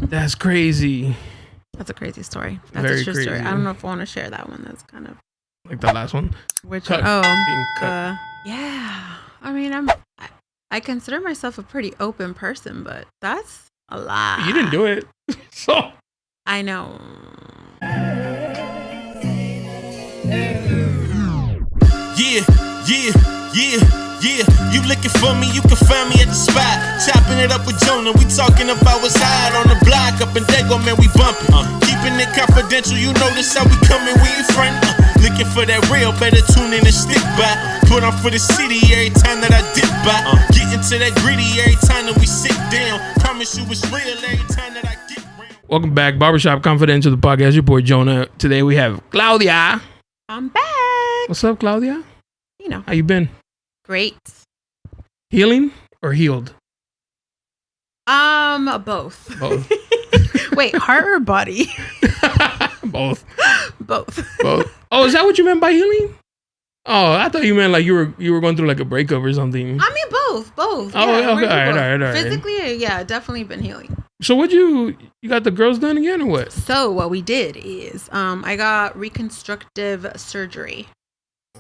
That's crazy. That's a crazy story. That's Very a true crazy. story. I don't know if I want to share that one. That's kind of Like the last one. which Cut. one? Being cut. Yeah. I mean, I consider myself a pretty open person, but that's a lot. You didn't do it. So I know. Yeah. You looking for me, you can find me at the spot. Chopping it up with Jonah, we talking about what's hot on the block. Up in Dago, man, we bumping. Keeping it confidential, you know this how we coming, we ain't front. Looking for that real, better tune in and stick by. Put on for the city every time that I dip by. Get into that gritty every time that we sit down. Promise you it's real every time that I get round. welcome back, Barbershop Confidential, the podcast. Your boy Jonah. Today we have Claudia. I'm back. What's up, Claudia? You know, How you been? great. Healing or healed? Both. Both. Wait, heart or body? Both. Both. Oh, is that what you meant by healing? Oh, I thought you meant like you were going through like a breakup or something. I mean, both. Oh, Yeah, okay. All right. Physically, yeah, definitely been healing. So what you got the girls done again or what? So what we did is, I got reconstructive surgery.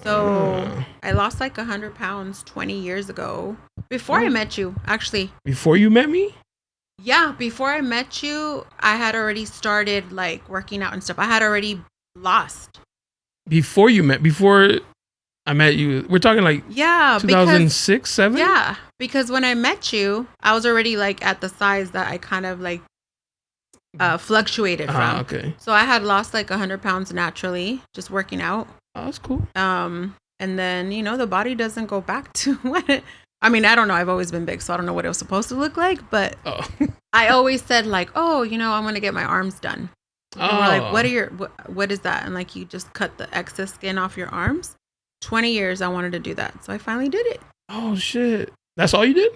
So I lost like 100 pounds 20 years ago. Before I met you, actually. Before you met me? Yeah, before I met you, I had already started like working out and stuff. I had already lost. Before I met you, we're talking like 2006, 7? Yeah, because when I met you, I was already like at the size that I kind of like fluctuated from. Okay. So I had lost like 100 pounds naturally, just working out. Oh, that's cool. And then, the body doesn't go back to what I mean, I don't know. I've always been big, so I don't know what it was supposed to look like. But I always said like, oh, I'm going to get my arms done. And we're like, what is that? And like, you just cut the excess skin off your arms. 20 years I wanted to do that. So I finally did it. Oh, shit. That's all you did?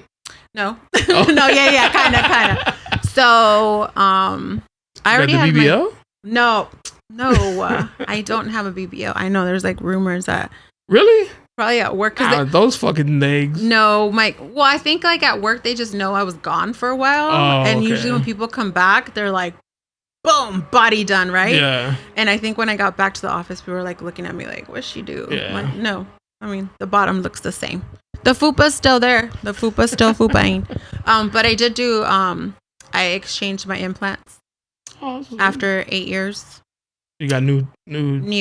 No. Oh. No, yeah, kind of. So, I already had the BBL? No, I don't have a BBL. I know there's like rumors that. Really? Probably at work. Those fucking legs. No, well, I think like at work, they just know I was gone for a while. Oh, and okay. usually when people come back, they're like, boom, body done, right? Yeah. And I think when I got back to the office, people were like looking at me like, what's she do? Yeah. Like, no, I mean, the bottom looks the same. The fupa's still there. The fupa's still fupaing. But I did do, I exchanged my implants after 8 years. You got new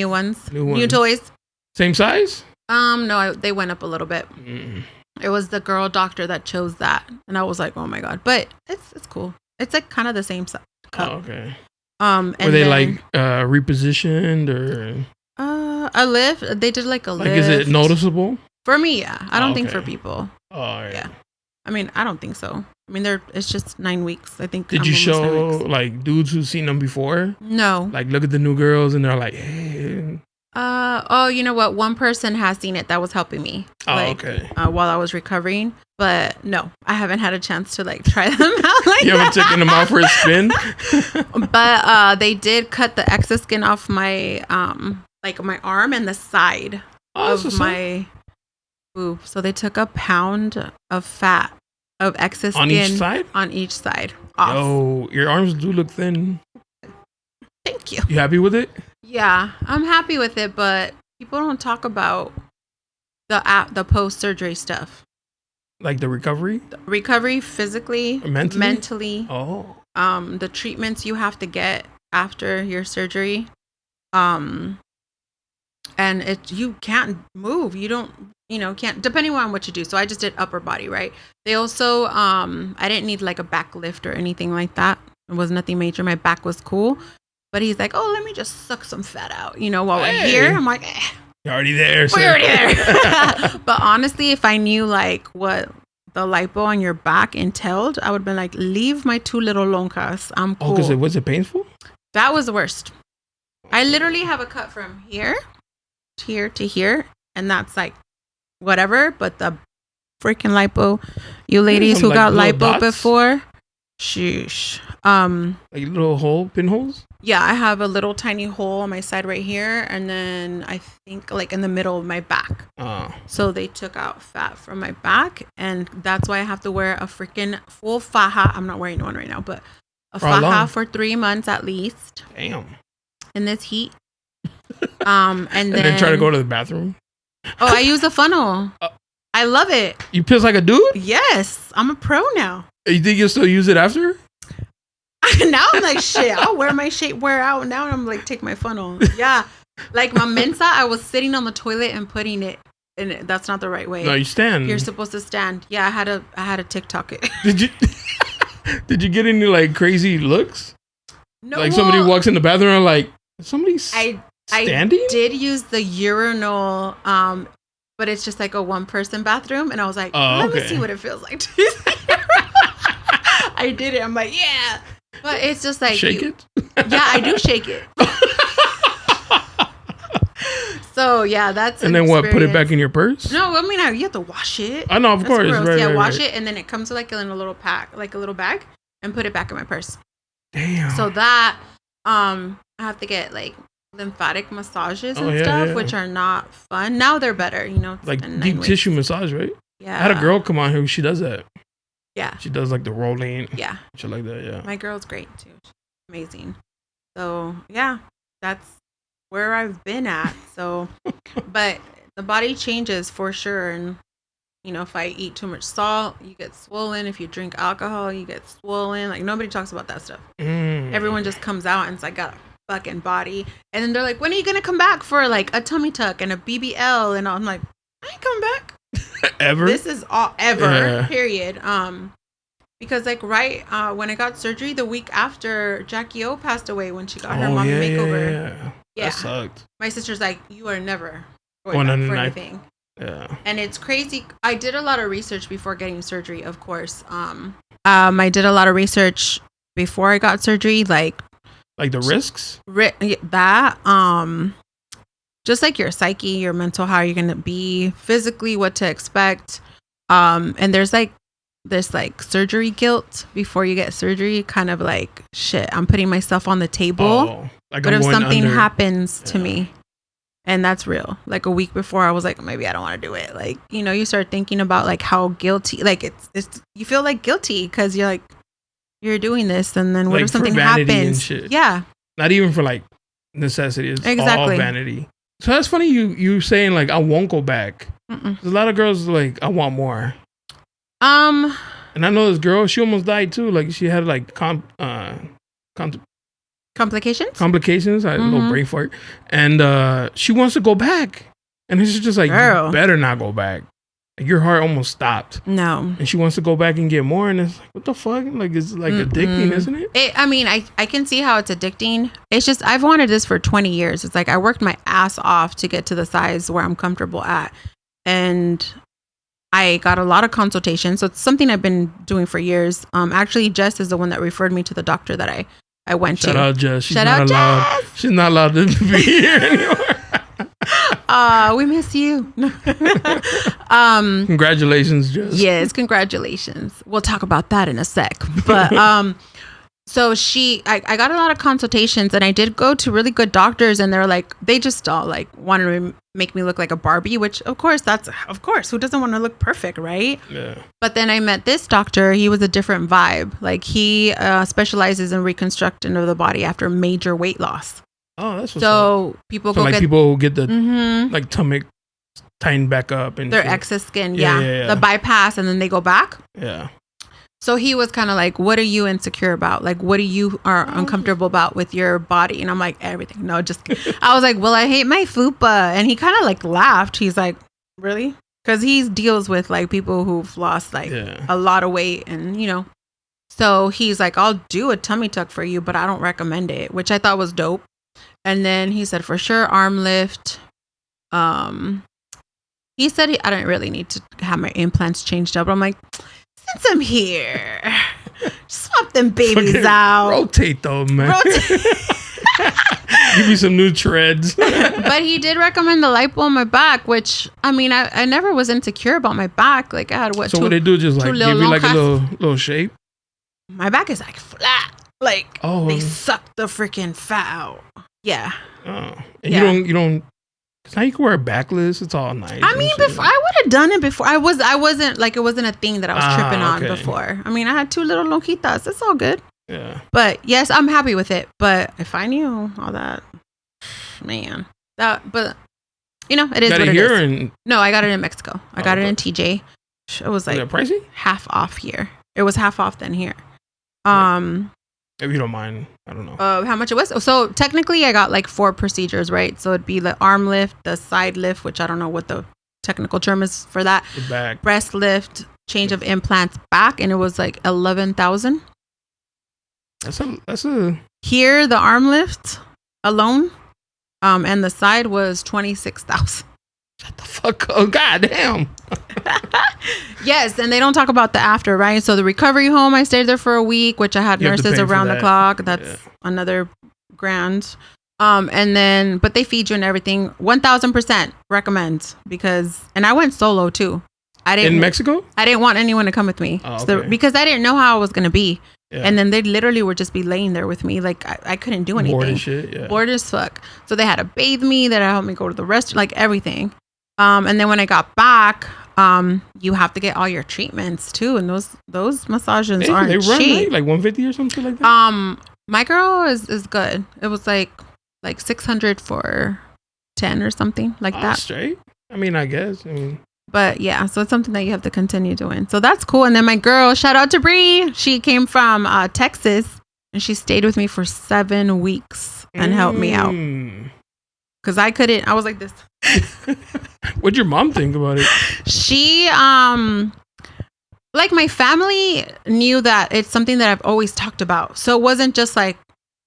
ones. New toys. Same size? No, they went up a little bit. It was the girl doctor that chose that, and I was like, oh my god! But it's cool. It's like kind of the same size. Oh, okay. And were they like repositioned or a lift? They did like a lift. Like, is it noticeable? For me, yeah. I don't think for people. Oh, yeah. Yeah. I mean, I don't think so. I mean, it's just 9 weeks. I think. Did you show like dudes who've seen them before? No. Like, look at the new girls, and they're like, hey. Oh, you know what? One person has seen it that was helping me. Okay. While I was recovering, but no, I haven't had a chance to like try them out. Like you haven't taken them out for a spin. But they did cut the excess skin off my like my arm and the side of my boob. So they took 1 pound of fat of excess skin on each side off. Oh, your arms do look thin. Thank you. You happy with it? Yeah, I'm happy with it, but people don't talk about the post-surgery stuff. Like the recovery? Recovery physically, mentally. Oh. The treatments you have to get after your surgery. And you can't move. You don't, can't, depending on what you do. So I just did upper body, right? They also, I didn't need like a back lift or anything like that. It was nothing major. My back was cool. But he's like, oh, let me just suck some fat out, while we're here. I'm like, you're already there. We're already there. But honestly, if I knew like what the lipo on your back entailed, I would have been like, leave my 2 little lonjas. I'm cool. Oh, because was it painful? That was the worst. I literally have a cut from here to here. And that's like whatever. But the freaking lipo, you ladies who got lipo before, sheesh. Like little pinholes? Yeah, I have a little tiny hole on my side right here, and then I think like in the middle of my back. So they took out fat from my back, and that's why I have to wear a freaking full faja. I'm not wearing one right now, but a faja for 3 months at least. Damn. In this heat. And then try to go to the bathroom. Oh, I use a funnel. I love it. You piss like a dude? Yes, I'm a pro now. You think you'll still use it after? Now I'm like, shit, I'll wear my shapewear out. Now I'm like, take my funnel. Yeah. Like my Mensa, I was sitting on the toilet and putting it in it. That's not the right way. No, you stand. You're supposed to stand. Yeah, I had to TikTok it. Did you get any like crazy looks? No. Like somebody walks in the bathroom and like, somebody's standing? I did use the urinal, but it's just like a 1-person bathroom. And I was like, let me see what it feels like. I did it. I'm like, yeah. But it's just like shake it. Yeah, I do shake it. So yeah, that's and then what? Put it back in your purse? No, I mean you have to wash it. I know, of course. Right, wash it, and then it comes like in a little pack, like a little bag, and put it back in my purse. Damn. So that I have to get like lymphatic massages and stuff, which are not fun. Now they're better, like deep tissue massage, right? Yeah. I had a girl come on here. She does that. Yeah. She does like the rolling. Yeah. Shit like that. Yeah. My girl's great too. She's amazing. So yeah, that's where I've been at. So, but the body changes for sure. And, if I eat too much salt, you get swollen. If you drink alcohol, you get swollen. Like nobody talks about that stuff. Everyone just comes out and it's like, got a fucking body. And then they're like, when are you going to come back for like a tummy tuck and a BBL? And I'm like, I ain't coming back. Ever? This is all ever, period. Because like when I got surgery, the week after Jackie O passed away when she got her mommy makeover. Yeah. That sucked. My sister's like, you are never going back for anything. Yeah. And it's crazy. I did a lot of research before getting surgery, of course. I did a lot of research before I got surgery, like the risks? Just like your psyche, your mental, how you're gonna be physically, what to expect. And there's like this like surgery guilt before you get surgery, kind of like shit, I'm putting myself on the table. Like but if something happens to me, and that's real, like a week before I was like, maybe I don't want to do it. Like, you start thinking about like how guilty, like it's you feel like guilty because you're like, you're doing this. And then what like if something happens? Yeah. Not even for like necessity. It's all vanity. So that's funny. You saying like, I won't go back. A lot of girls like, I want more. And I know this girl, she almost died too. Like she had like complications. I had a little brain fart, and she wants to go back, and it's just like, girl, you better not go back. Like, your heart almost stopped. No, and she wants to go back and get more, and it's like, what the fuck? Like it's like addicting, isn't it? I can see how it's addicting. It's just I've wanted this for 20 years. It's like I worked my ass off to get to the size where I'm comfortable at, and I got a lot of consultations. So it's something I've been doing for years. Actually, Jess is the one that referred me to the doctor that I went to. Shout out Jess. She's not allowed. She's not allowed to be here anymore. We miss you. Congratulations, Jess. Yes, congratulations. We'll talk about that in a sec. But so I got a lot of consultations, and I did go to really good doctors, and they're like, they just all like wanted to make me look like a Barbie, which of course, who doesn't want to look perfect, right? Yeah. But then I met this doctor. He was a different vibe. Like he specializes in reconstruction of the body after major weight loss. Oh, that's what's so up. People so go like get people who get the like tummy tightened back up and their excess skin, the bypass, and then they go back. Yeah. So he was kind of like, what are you insecure about? Like, what are you uncomfortable about with your body? And I'm like, everything. No, just, I was like, well, I hate my fupa. And he kind of like laughed. He's like, really? Because he deals with like people who've lost like a lot of weight and, so he's like, I'll do a tummy tuck for you, but I don't recommend it, which I thought was dope. And then he said, for sure, arm lift. He said I didn't really need to have my implants changed up. But I'm like, since I'm here, swap them babies out. Rotate though, man. Give me some new treads. But he did recommend the lipo on my back, which I mean, I never was insecure about my back. Like I had what? So what they do is just like give you like a little shape. My back is like flat. Like they suck the freaking fat out. Yeah. Oh, and you don't. Cause now you can wear a backless. It's all nice. I mean, before I would have done it before. I wasn't like it wasn't a thing that I was tripping on before. I mean, I had 2 little lonjitas. It's all good. Yeah. But yes, I'm happy with it. But if I knew all that, man, but you know, it is what it is. No, I got it in Mexico. I got it in TJ. It was like pricey? Half off here. It was half off than here. If you don't mind, I don't know. How much it was? So technically I got like 4 procedures, right? So it'd be the arm lift, the side lift, which I don't know what the technical term is for that. The back. Breast lift, change of implants back, and it was like 11,000. That's a Here the arm lift alone, and the side was 26,000. Shut the fuck up. Oh, goddamn. Yes, and they don't talk about the after, right? So the recovery home, I stayed there for a week, which I had nurses around the clock. That's another grand. And then, but they feed you and everything. 1,000% recommend and I went solo too. In Mexico? I didn't want anyone to come with me. Oh, okay. So, because I didn't know how I was going to be. Yeah. And then they literally would just be laying there with me. Like I couldn't do anything. Bored as shit, yeah. Bored as fuck. So they had to bathe me. They had to help me go to the restaurant, like everything. And then when I got back, you have to get all your treatments too. And those massages aren't cheap. Right? Like 150 or something like that? My girl is good. It was like 600 for 10 or something like that. Straight? I mean, I guess. But yeah, so it's something that you have to continue doing. So that's cool. And then my girl, shout out to Bree. She came from Texas and she stayed with me for 7 weeks and helped me out. Because I was like this. What'd your mom think about it? She, like my family knew that it's something that I've always talked about. So it wasn't just like,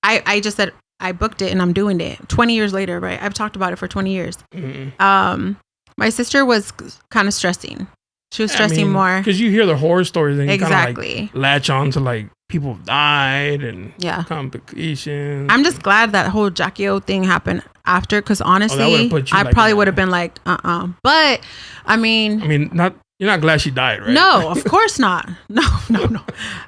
I just said, I booked it and I'm doing it 20 years later, right? I've talked about it for 20 years. Mm-hmm. My sister was kind of stressing. She was stressing more. Because you hear the horror stories and you exactly kind of like latch on to like people died and complications. I'm just glad that whole Jackie O thing happened after, because honestly, I probably would have been like, But I mean, you're not glad she died, right? No, of course not. No.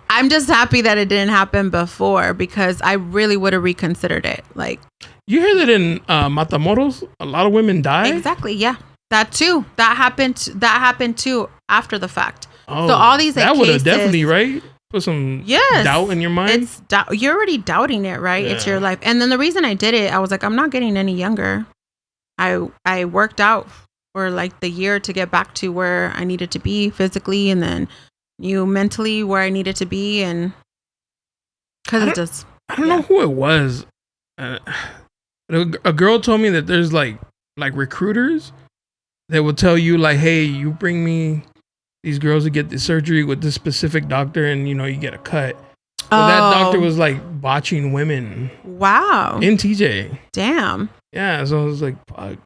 I'm just happy that it didn't happen before, because I really would have reconsidered it. Like, you hear that in Matamoros, a lot of women die? Exactly, yeah. That too. That happened too after the fact. Oh, so all these that would have definitely, right? Put some doubt in your mind. It's you're already doubting it, right? Yeah. It's your life. And then the reason I did it, I was like, I'm not getting any younger. I worked out for like the year to get back to where I needed to be physically, and then mentally where I needed to be, and because it just I don't know who it was. A girl told me that there's like recruiters that will tell you like, hey, you bring me these girls to get the surgery with this specific doctor, and you get a cut. But that doctor was like botching women. Wow. In TJ. Damn. Yeah. So I was like, fuck.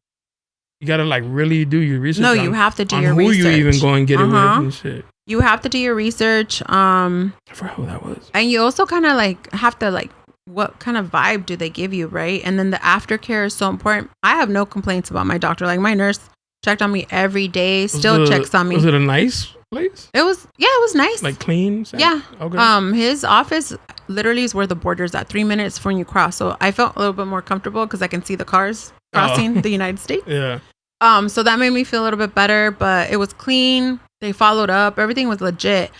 You gotta like really do your research. No, you have to do your research. Who you even go and get it with and shit. You have to do your research. I forgot who that was. And you also kind of like have to like, what kind of vibe do they give you, right? And then the aftercare is so important. I have no complaints about my doctor. Like my nurse checked on me every day, still checks on me. Was it a nice place? It was nice. Like clean? Yeah. Okay. His office literally is where the border's at, 3 minutes before you cross. So I felt a little bit more comfortable because I can see the cars crossing the United States. Yeah. So that made me feel a little bit better, but it was clean. They followed up. Everything was legit.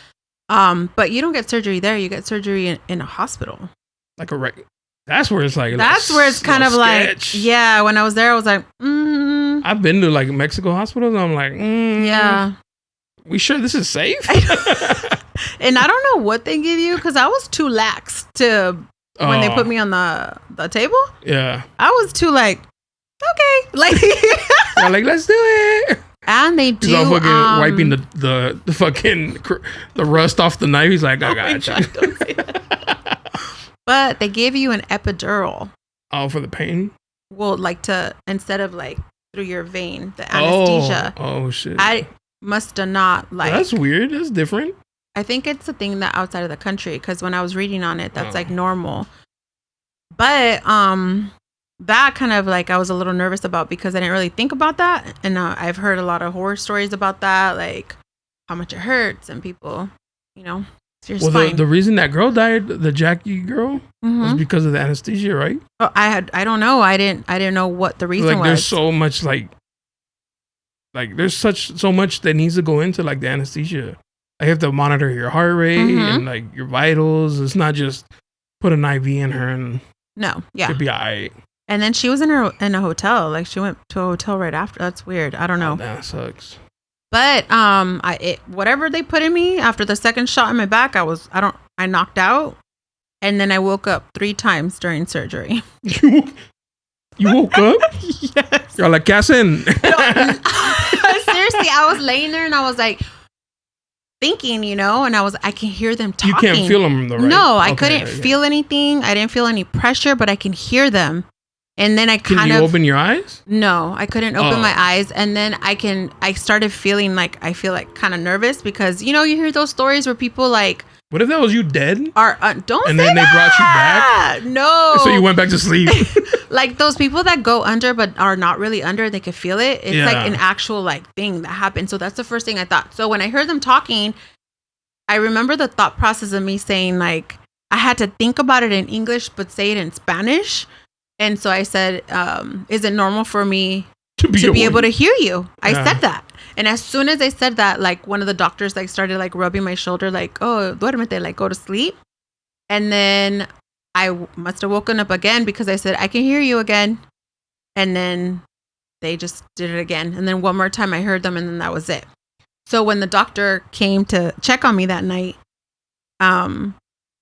But you don't get surgery there. You get surgery in a hospital. Like that's where it's like. That's where it's kind of sketch. Like, yeah. When I was there, I was like, I've been to like Mexico hospitals, and I'm like, yeah. We sure this is safe? And I don't know what they give you, because I was too lax when they put me on the table. Yeah. I was too like, okay, like, like let's do it. And they do. He's all fucking wiping the fucking the rust off the knife. He's like, I got you. Don't say that. But they gave you an epidural. Oh, for the pain? Well, like instead of like through your vein, the anesthesia. Oh shit. I must have not like. That's weird. That's different. I think it's a thing that outside of the country, because when I was reading on it, that's like normal. But that kind of like I was a little nervous about, because I didn't really think about that, and I've heard a lot of horror stories about that, like how much it hurts and people, the reason that girl died, the Jackie girl, was because of the anesthesia, right? Oh, I don't know. I didn't know what the reason was. There's so much like there's so much that needs to go into like the anesthesia. I have to monitor your heart rate and like your vitals. It's not just put an IV in her and she'll be all right. And then she was in a hotel. Like she went to a hotel right after. That's weird. I don't know. That sucks. But whatever they put in me after the second shot in my back, I knocked out, and then I woke up 3 times during surgery. You woke up? Yes. You're like, Cassin. Seriously, I was laying there and I was like thinking, and I can hear them talking. You can't feel them though, right? No, I couldn't feel anything. I didn't feel any pressure, but I can hear them. And then Can you open your eyes? No, I couldn't open my eyes. And then I started feeling like, I feel like kind of nervous because, you hear those stories where people like. What if that was you dead? Don't and say then they brought you back? No. So you went back to sleep. Like those people that go under but are not really under, they could feel it. It's like an actual like thing that happened. So that's the first thing I thought. So when I heard them talking, I remember the thought process of me saying like, I had to think about it in English, but say it in Spanish. And so I said, is it normal for me to be able to hear you? I said that. And as soon as I said that, like one of the doctors like started like rubbing my shoulder, like, oh, duérmete, like go to sleep. And then I must have woken up again because I said, I can hear you again. And then they just did it again. And then one more time I heard them and then that was it. So when the doctor came to check on me that night,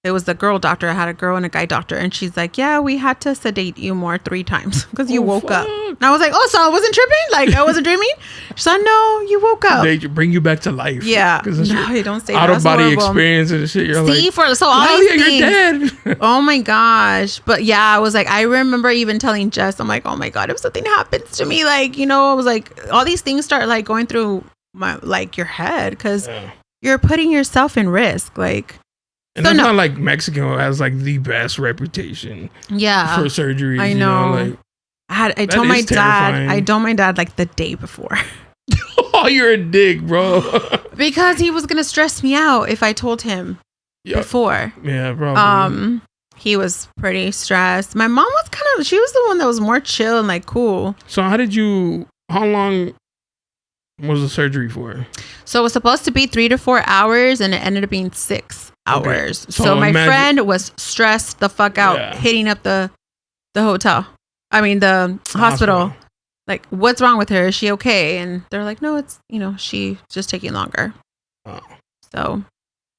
it was the girl doctor. I had a girl and a guy doctor. And she's like, yeah, we had to sedate you more 3 times because you woke up. And I was like, oh, so I wasn't tripping? Like, I wasn't dreaming? She said, no, you woke up. They bring you back to life. Yeah. No, you don't say out of body experience and shit. You're like, you're dead. Oh my gosh. But yeah, I was like, I remember even telling Jess, I'm like, oh my God, if something happens to me, like, I was like, all these things start like going through my, like your head because you're putting yourself in risk. Like, and so that's not like Mexico has like the best reputation for surgery. I know. I told my dad like the day before. Oh, you're a dick, bro. Because he was going to stress me out if I told him before. Yeah, probably. He was pretty stressed. My mom was she was the one that was more chill and like cool. So how long was the surgery for? So it was supposed to be 3 to 4 hours and it ended up being 6 hours. Okay. So my friend was stressed the fuck out hitting up the hotel. I mean, the hospital. Like, what's wrong with her? Is she okay? And they're like, no, it's, she's just taking longer. Oh. So.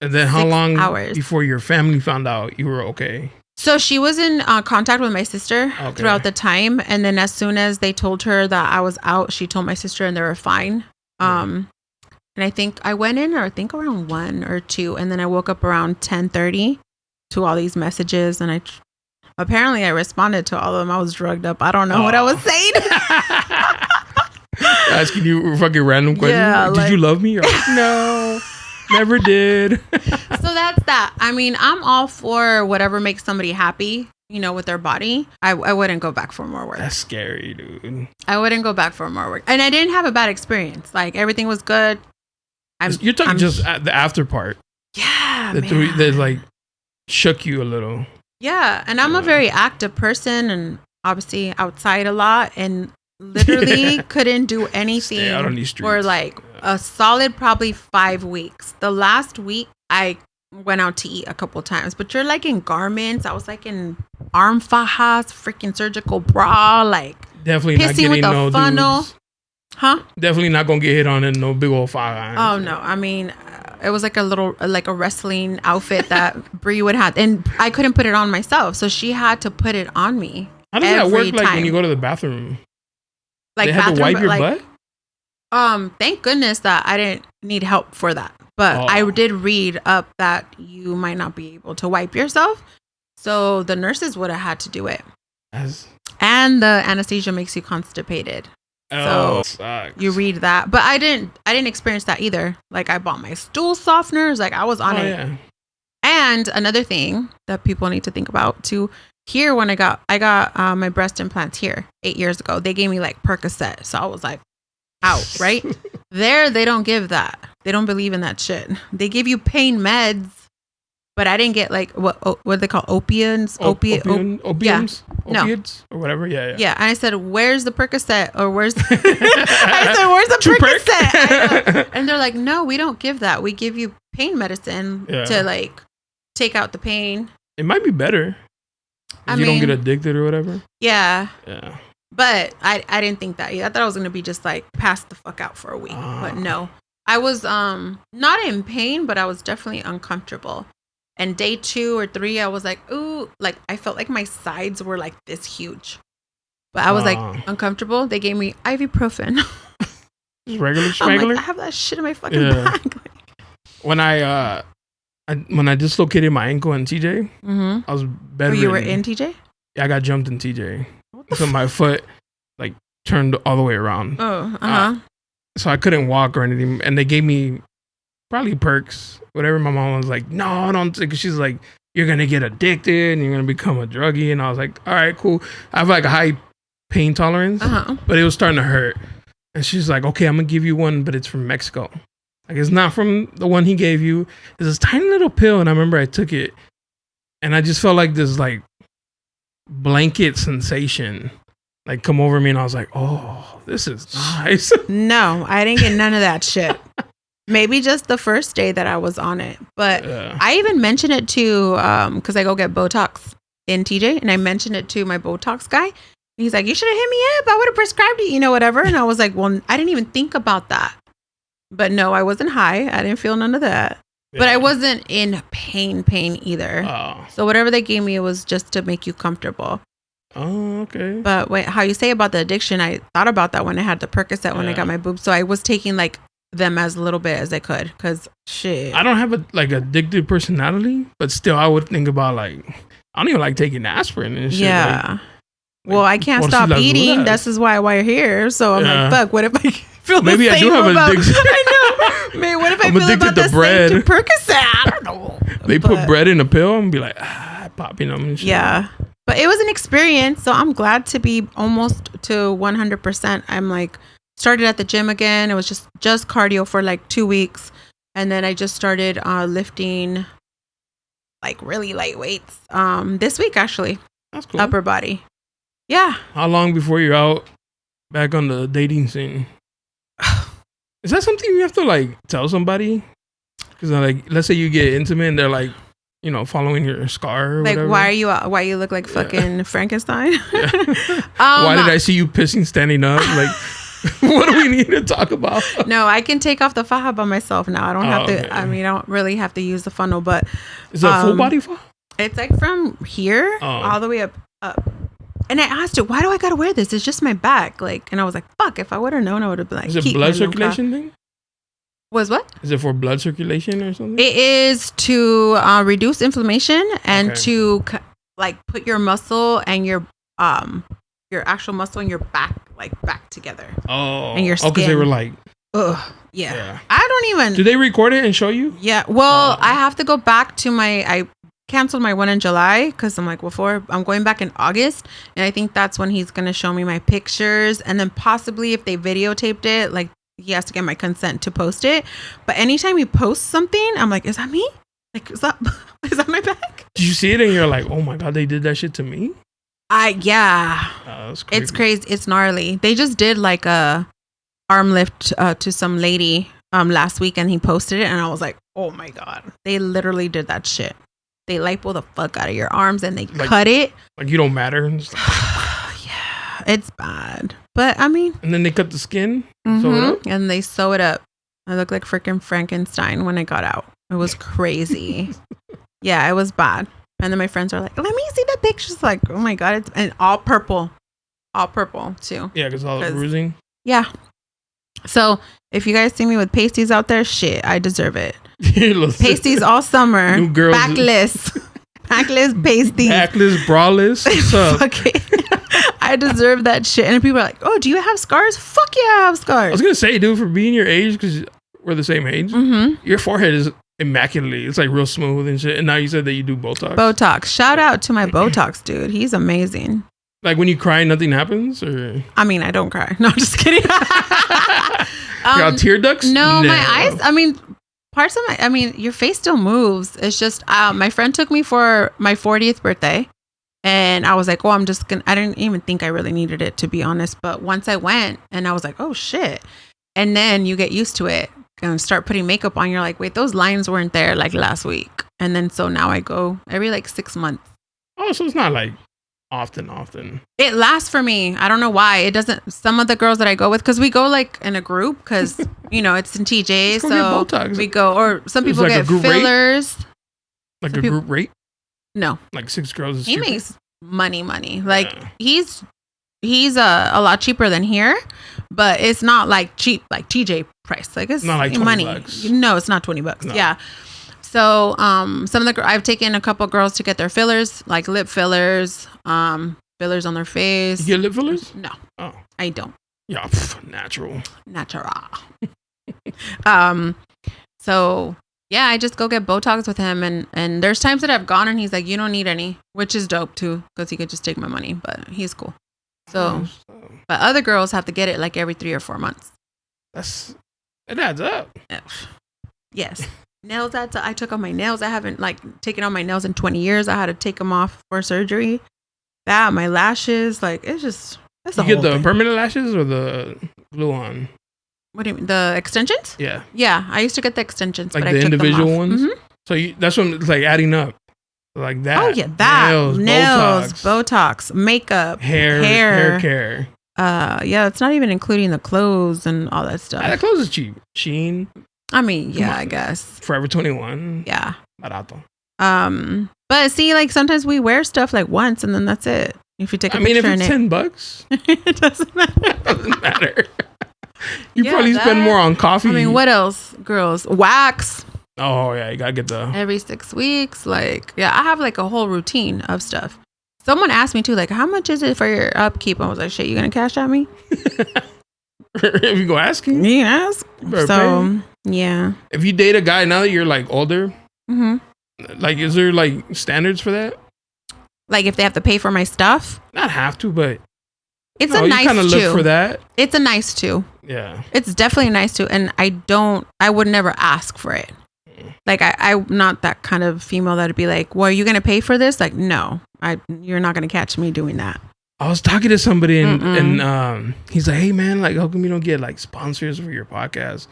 And then how long before your family found out you were okay? So she was in contact with my sister throughout the time. And then as soon as they told her that I was out, she told my sister and they were fine. And I think I went in around 1 or 2. And then I woke up around 10:30 to all these messages. And apparently I responded to all of them. I was drugged up. I don't know what I was saying. Asking you fucking random questions. Yeah, did you love me? You're like, no. Never did. So that's that. I mean, I'm all for whatever makes somebody happy, with their body. I wouldn't go back for more work. That's scary, dude. I wouldn't go back for more work. And I didn't have a bad experience. Like, everything was good. You're talking just the after part. Yeah, that like shook you a little. Yeah, and I'm a very active person and obviously outside a lot and literally couldn't do anything Stay out on these streets. For like a solid probably 5 weeks. The last week I went out to eat a couple times, but you're like in garments. I was like in arm fajas, freaking surgical bra, like definitely not getting with a funnel. Dudes. Huh? Definitely not gonna get hit on in no big old faja. Oh no, I mean, it was like a wrestling outfit that Brie would have, and I couldn't put it on myself, so she had to put it on me. How does that work? Like when you go to the bathroom, like they have to wipe your butt. Thank goodness that I didn't need help for that. But I did read up that you might not be able to wipe yourself. So the nurses would have had to do it. And the anesthesia makes you constipated. So sucks. You read that. But I didn't experience that either. Like, I bought my stool softeners. Like, I was on it. Yeah. And another thing that people need to think about too, here when I got my breast implants here 8 years ago, they gave me like Percocet. So I was like, out, right? There, they don't give that. They don't believe in that shit. They give you pain meds, but I didn't get like what they call opiates. Opiates? Or whatever. Yeah. Yeah. And I said, where's the Percocet? Or where's I said, where's the Percocet? And they're like, no, we don't give that. We give you pain medicine to like take out the pain. It might be better. You don't get addicted or whatever. Yeah. But I didn't think that. I thought I was gonna be just like passed the fuck out for a week, but no. I was not in pain, but I was definitely uncomfortable. And day 2 or 3, I was like, ooh, like I felt like my sides were like this huge. But I was like uncomfortable. They gave me ibuprofen. Just regular schmegular? Like, I have that shit in my fucking bag. When I dislocated my ankle in TJ, I was bedridden. Oh, you were in TJ? Yeah, I got jumped in TJ. So my foot like turned all the way around. So I couldn't walk or anything. And they gave me probably perks, whatever. My mom was like, no, don't take it. She's like, you're going to get addicted and you're going to become a druggie. And I was like, all right, cool. I have like a high pain tolerance, but it was starting to hurt. And she's like, okay, I'm going to give you one, but it's from Mexico. Like, it's not from the one he gave you. It's this tiny little pill. And I remember I took it and I just felt like this like blanket sensation like come over me. And I was like, oh, this is nice. No, I didn't get none of that shit. Maybe just the first day that I was on it. But I even mentioned it to, because I go get Botox in TJ. And I mentioned it to my Botox guy. He's like, you should have hit me up. I would have prescribed it, whatever. And I was like, well, I didn't even think about that. But no, I wasn't high. I didn't feel none of that. Yeah. But I wasn't in pain either. So whatever they gave me, it was just to make you comfortable. Oh, okay. But wait, how you say about the addiction, I thought about that when I had the Percocet when I got my boobs. So I was taking like them as little bit as I could, because shit. I don't have a like addictive personality, but still I would think about like, I don't even like taking aspirin and shit. Yeah. Well, I can't stop eating. This is why we're here. So I'm like, fuck, what if I feel the same I do have about... addiction. I know. Man, what if I feel about the bread. same to Percocet? I don't know. They put bread in a pill and be like, popping them and shit. Yeah. But it was an experience. So I'm glad to be almost to 100%. I'm like, started at the gym again. It was just cardio for like 2 weeks. And then I just started lifting like really light weights this week, actually. That's cool. Upper body. Yeah. How long before you're out back on the dating scene? Is that something you have to like tell somebody? Because like, let's say you get intimate and they're like, following your scar or like, whatever. Why you look like fucking Frankenstein? Why did I see you pissing standing up? Like, what do we need to talk about? No, I can take off the faja by myself now. I don't have to. Okay. I mean, I don't really have to use the funnel, but is it a full body faja? It's like from here all the way up. And I asked her, why do I gotta wear this? It's just my back. Like, and I was like, fuck, if I would have known, I would have been like, is it blood circulation thing? Was what? Is it for blood circulation or something? It is to reduce inflammation and to like put your muscle and your actual muscle and your back like back together. Oh, and your skin. Because they were like, ugh, yeah. I don't even. Do they record it and show you? Yeah. Well, I have to go back to I canceled my one in July because I'm like, I'm going back in August, and I think that's when he's gonna show me my pictures, and then possibly if they videotaped it, like he has to get my consent to post it. But anytime he posts something, I'm like, is that me? Like, is that my back? Did you see it and you're like, oh my god, they did that shit to me? Yeah. It's crazy. It's gnarly. They just did like a arm lift to some lady last week, and he posted it, and I was like, oh my god, they literally did that shit. They lipo the fuck out of your arms and they cut it. Like you don't matter. Yeah, it's bad. But I mean. And then they cut the skin. Sew it up. And they sew it up. I looked like freaking Frankenstein when I got out. It was crazy. Yeah, it was bad. And then my friends are like, let me see the pictures. Like, oh my god, it's and all purple too. Yeah, because all the bruising. Yeah. So if you guys see me with pasties out there, shit, I deserve it. Pasties all summer. New girls. Backless pasties. Backless, braless. What's up? Okay. I deserve that shit. And people are like, oh, do you have scars? Fuck yeah, I have scars. I was going to say, dude, for being your age, because we're the same age, your forehead is immaculately. It's like real smooth and shit. And now you said that you do Botox. Botox. Shout out to my Botox dude. He's amazing. Like when you cry, nothing happens? Or? I mean, I don't cry. No, I'm just kidding. You got tear ducts? No, my eyes. I mean, your face still moves. It's just, my friend took me for my 40th birthday. And I was like, oh, I didn't even think I really needed it, to be honest. But once I went and I was like, oh shit. And then you get used to it. and start putting makeup on, you're like, wait, those lines weren't there like last week. And then so now I go every like 6 months. Oh, so it's not like often. It lasts for me. I don't know why. It doesn't. Some of the girls that I go with, because we go like in a group, because it's in TJ. So we go, or some people like get fillers. Rate? Like some a group rate? No. Like 6 girls is He cheaper? makes money. Like he's a lot cheaper than here, but it's not like cheap like TJ price. Like it's not like $20 money. Bucks. No, it's not $20. No. Yeah. So some of the I've taken a couple girls to get their fillers, like lip fillers, fillers on their face. You get lip fillers? No. Oh. I don't. Yeah, natural. So yeah, I just go get Botox with him, and there's times that I've gone and he's like, you don't need any, which is dope too, because he could just take my money, but he's cool. So, but other girls have to get it like every 3 or 4 months. It adds up. Yes. Nails, I took off my nails. I haven't like taken out my nails in 20 years. I had to take them off for surgery. My lashes, like it's just. You get the permanent lashes or the glue on? What do you mean? The extensions? Yeah. Yeah, I used to get the extensions, like but the I took individual them off. ones. Mm-hmm. So that's when it's like adding up, like that. Oh yeah, that nails, Botox, makeup, hair care. Yeah, it's not even including the clothes and all that stuff. The clothes is cheap. Shein. I mean, yeah, I guess. Forever 21. Yeah. Barato. But see, like sometimes we wear stuff like once and then that's it. If you take a picture, if it's $10, it doesn't matter. It doesn't matter. You probably spend more on coffee. I mean, what else, girls? Wax. Oh yeah, you gotta get the every 6 weeks. Like, yeah, I have like a whole routine of stuff. Someone asked me too, like, how much is it for your upkeep? I was like, shit, you gonna cash at me? If you go asking, you can ask. So yeah. If you date a guy now that you're like older, like, is there like standards for that? Like if they have to pay for my stuff? Not have to, but it's a nice kind of look for that. It's a nice to. Yeah. It's definitely nice to, and I would never ask for it. Like I'm not that kind of female that'd be like, well, are you gonna pay for this? Like, no, you're not gonna catch me doing that. I was talking to somebody and he's like, hey man, like how come you don't get like sponsors for your podcast?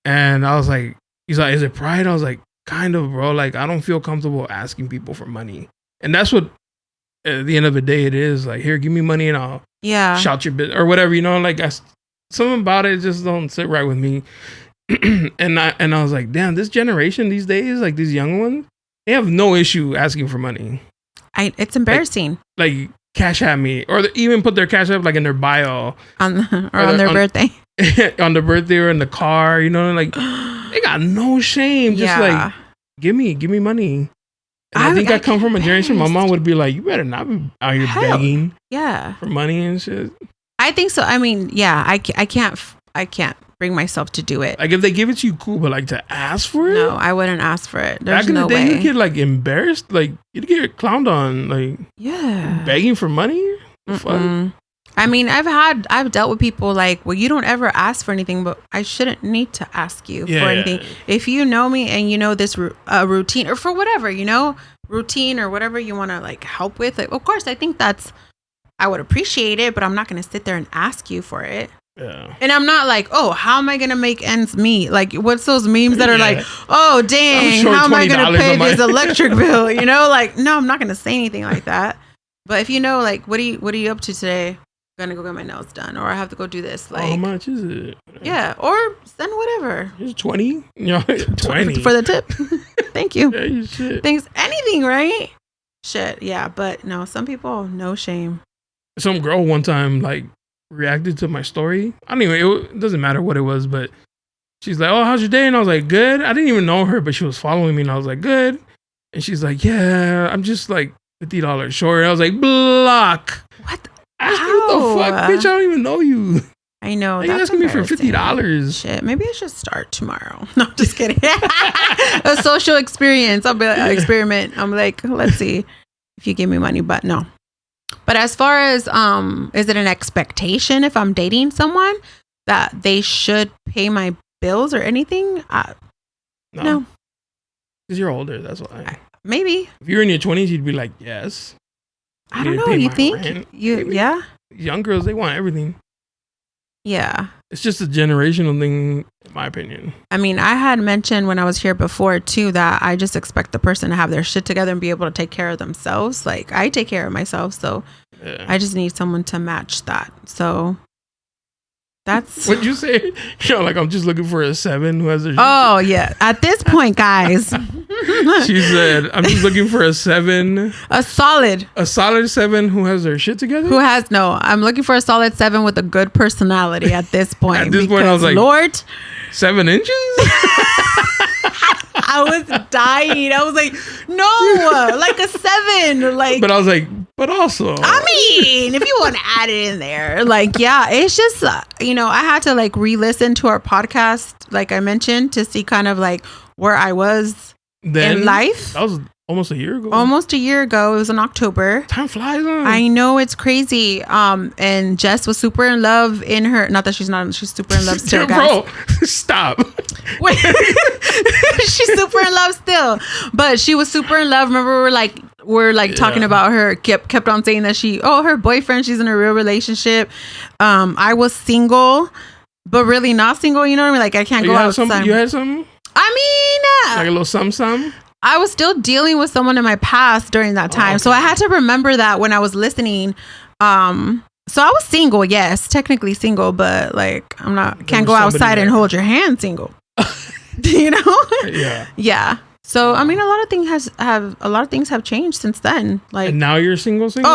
And I was like, he's like, is it pride? I was like, kind of, bro. Like I don't feel comfortable asking people for money. And that's what at the end of the day it is. Like, here, give me money and I'll shout your bit or whatever, like something about it just don't sit right with me. and I was like, damn, this generation these days, like these young ones, they have no issue asking for money. It's embarrassing. Like cash at me, or even put their cash app like in their bio on their birthday, on the birthday or in the car. Like they got no shame. Just like give me money. And I think I come from a generation. My mom would be like, you better not be out here begging for money and shit. I think so. I mean, yeah, I can't bring myself to do it. Like if they give it to you, cool, but like to ask for it? No, I wouldn't ask for it. There's Back in no the day, way. you'd get like embarrassed. Like you'd get clowned on. Like begging for money? Fuck? I mean, I've dealt with people like, well, you don't ever ask for anything, but I shouldn't need to ask you for anything. If you know me and you know this routine or for whatever, routine or whatever you want to like help with, like, of course, I think I would appreciate it, but I'm not going to sit there and ask you for it. Yeah. And I'm not like, oh, how am I going to make ends meet? Like, what's those memes that are like, oh, dang, how am I going to pay this electric bill? Like, no, I'm not going to say anything like that. But if like, what are you up to today? Gonna go get my nails done, or I have to go do this. Like, how much is it? Yeah, or send whatever. It's 20. 20 for the tip. Thank you. Yeah, you should. Anything, right? Shit, yeah, but no, some people, no shame. Some girl one time like reacted to my story. I don't even. It doesn't matter what it was, but she's like, "Oh, how's your day?" And I was like, "Good." I didn't even know her, but she was following me, and I was like, "Good." And she's like, "Yeah, I'm just like $50 short." And I was like, "Block." What? What the fuck, bitch? I don't even know you. I know. You're asking me for $50. Shit, maybe I should start tomorrow. No, I'm just kidding. A social experience. I'll be like, experiment. I'm like, let's see if you give me money, but no. But as far as, is it an expectation if I'm dating someone that they should pay my bills or anything? No. Because you're older, that's why. Maybe. If you're in your 20s, you'd be like, yes. I don't know. You think? Yeah. Young girls, they want everything. Yeah. It's just a generational thing, in my opinion. I mean, I had mentioned when I was here before too that I just expect the person to have their shit together and be able to take care of themselves. Like I take care of myself, so I just need someone to match that. So that's what'd you say? Like I'm just looking for a 7 who has a. Oh yeah. At this point, guys. She said, "I'm just looking for a 7, a solid 7 who has their shit together." I'm looking for a solid 7 with a good personality at this point. At this point, I was like, Lord, 7 inches. I was dying. I was like, no, like a 7. Like, but I was like, but also, I mean, if you want to add it in there, like, yeah, it's just, I had to like re-listen to our podcast, like I mentioned, to see kind of like where I was in life. That was almost a year ago. It was in October. Time flies on. I know, it's crazy. And Jess was super in love in her. Not that she's not. She's super in love still, guys. Bro, stop. Wait, she's super in love still, but she was super in love. Remember, we're talking about her. Kept on saying that her boyfriend. She's in a real relationship. I was single, but really not single. You know what I mean? Like I can't go outside. You had something? I mean, like a little something. I was still dealing with someone in my past during that time. Okay. So I had to remember that when I was listening. So I was single, yes, technically single, but like can't go outside and hold your hand single. You know? Yeah. Yeah. So I mean a lot of things have changed since then. Like, and now you're single? Single?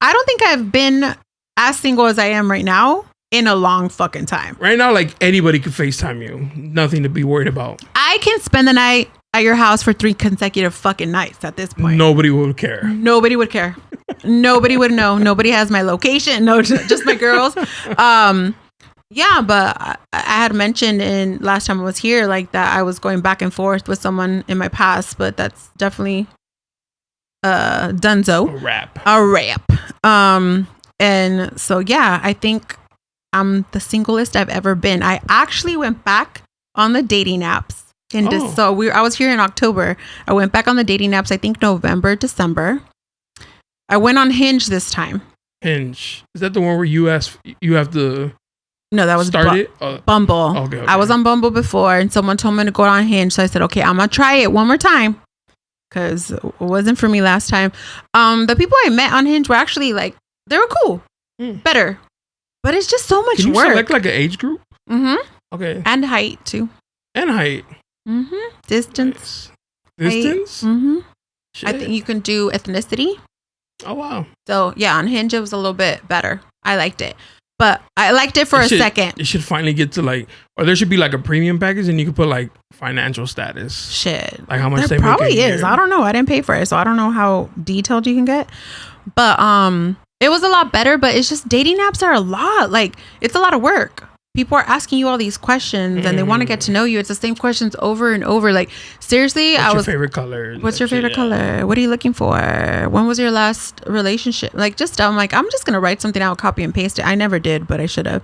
I don't think I've been as single as I am right now in a long fucking time. Right now, like anybody could FaceTime you. Nothing to be worried about. I can spend the night at your house for 3 consecutive fucking nights at this point. Nobody would care. Nobody would care. Nobody would know. Nobody has my location. No, just my girls. Yeah, but I had mentioned in last time I was here, like that I was going back and forth with someone in my past, but that's definitely donezo. A wrap. And so, yeah, I think I'm the singlest I've ever been. I actually went back on the dating apps. So I was here in October. I went back on the dating apps, I think November, December. I went on Hinge this time. Hinge. Is that the one where you have to... No, that was Bumble. Okay. I was on Bumble before and someone told me to go on Hinge. So I said, okay, I'm going to try it one more time because it wasn't for me last time. The people I met on Hinge were actually like, they were cool. Better. But it's just so much work. Can you select like an age group? Mm-hmm. Okay. And height too. And height. Mm-hmm. Distance. Distance? Mm-hmm. I think you can do ethnicity. Oh, wow. So, yeah, on Hinge, it was a little bit better. I liked it. But I liked it for a second. It should finally get to like, or there should be like a premium package and you could put like financial status. Shit. Like how much there probably is. I don't know. I didn't pay for it. So I don't know how detailed you can get. But it was a lot better. But it's just dating apps are a lot. Like, it's a lot of work. People are asking you all these questions and they want to get to know you. It's the same questions over and over. Like, seriously, what's your favorite color? What's your favorite color? What are you looking for? When was your last relationship? Like, I'm like, I'm just going to write something out, copy and paste it. I never did, but I should have.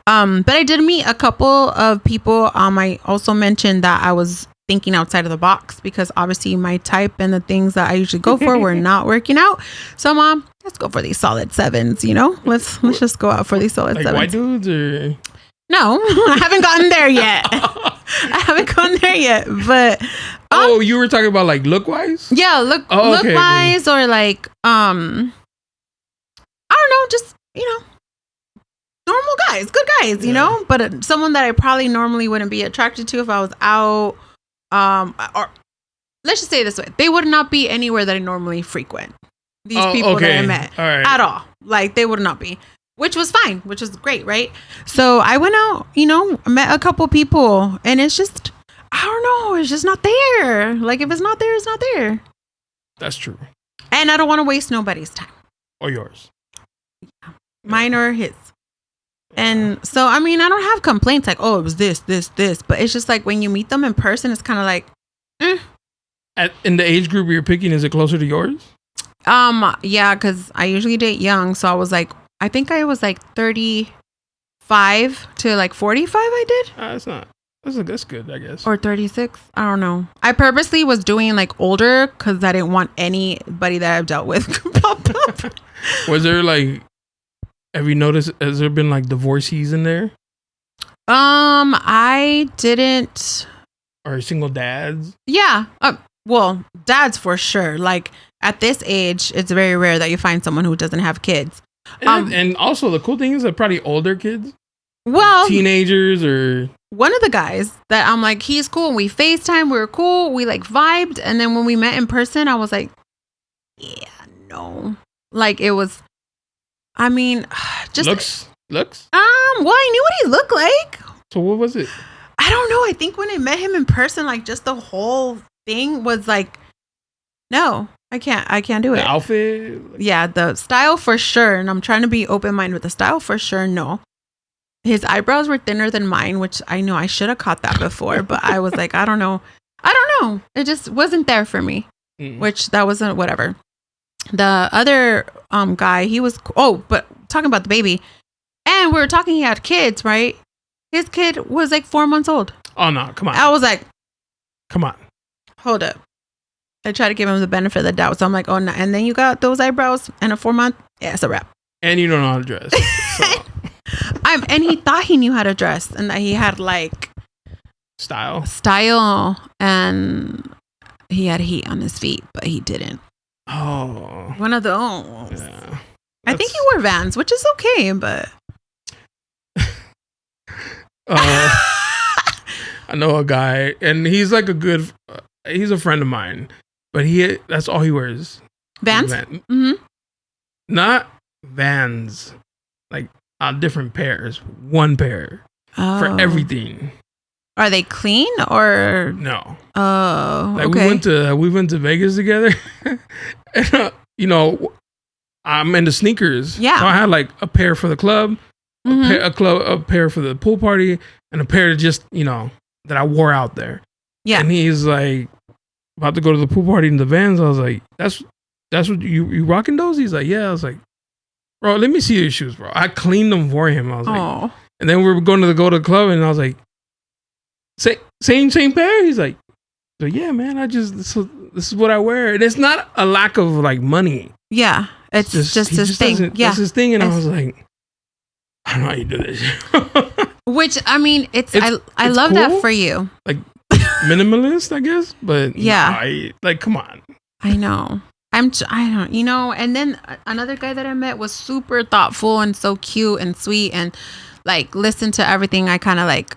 But I did meet a couple of people. I also mentioned that I was thinking outside of the box because obviously my type and the things that I usually go for were not working out. So, Mom, let's go for these solid 7s, you know? Let's just go out for these solid 7s. White dudes or... No, I haven't gotten there yet. But you were talking about like look wise? Yeah, look wise or like I don't know, just normal guys, good guys, you know. But someone that I probably normally wouldn't be attracted to if I was out. Or let's just say it this way: they would not be anywhere that I normally frequent. These people that I met at all, like they would not be. Which was fine, which was great, right? So I went out, met a couple people, and it's just, I don't know, it's just not there. Like, if it's not there, it's not there. That's true. And I don't want to waste nobody's time. Or yours. Mine or his. And so, I mean, I don't have complaints like, oh, it was this. But it's just like when you meet them in person, it's kind of like, In the age group you're picking, is it closer to yours? Yeah, because I usually date young. So I was like, I think I was like 35 to like 45 I did. That's good, I guess. Or 36. I don't know. I purposely was doing like older because I didn't want anybody that I've dealt with to pop up. Was there like Have you noticed? Has there been like divorcees in there? I didn't. Or single dads? Yeah. Well, dads for sure. Like at this age, it's very rare that you find someone who doesn't have kids. And also the cool thing is they're probably older kids. Well, like teenagers or one of the guys that I'm like, he's cool. We FaceTime, we were cool, we like vibed, and then when we met in person, I was like, yeah, no. Like it was, I mean, just looks. Well, I knew what he looked like. So what was it? I don't know. I think when I met him in person, like just the whole thing was like, no, I can't do it. The outfit? Yeah, the style for sure. And I'm trying to be open-minded with the style for sure. No. His eyebrows were thinner than mine, which I know I should have caught that before, but I was like, I don't know. It just wasn't there for me, which that wasn't whatever. The other guy, he was, but talking about the baby, and we were talking, he had kids, right? His kid was like 4 months old. Oh, no, come on. I was like, come on. Hold up. I try to give him the benefit of the doubt. So I'm like, oh, no. And then you got those eyebrows and a 4 month. Yeah, it's a wrap. And you don't know how to dress. So. And he thought he knew how to dress and that he had like style, and he had heat on his feet, but he didn't. Oh, one of those. Yeah, I think he wore Vans, which is okay, but I know a guy, and he's like he's a friend of mine, but that's all he wears. Vans? Mm-hmm. Not Vans, like different pairs, one pair for everything. Are they clean or no? Oh, like okay. we went to Vegas together. And, I'm into sneakers. Yeah, so I had like a pair for the club, a pair for the pool party, and a pair just that I wore out there. Yeah, and he's like about to go to the pool party in the Vans. I was like, that's what you rocking those? He's like, yeah. I was like, bro, let me see your shoes, bro. I cleaned them for him. I was like, and then we were going to go to the club, and I was like, same pair. He's like, yeah, man. This is what I wear, and it's not a lack of like money. Yeah, it's just his thing. Yeah, that's his thing, and I was like, I don't know how you do this. Which I mean, I love cool. That for you. Like minimalist, I guess, but yeah, come on. I know. I don't, and then another guy that I met was super thoughtful and so cute and sweet and like listened to everything I kind of like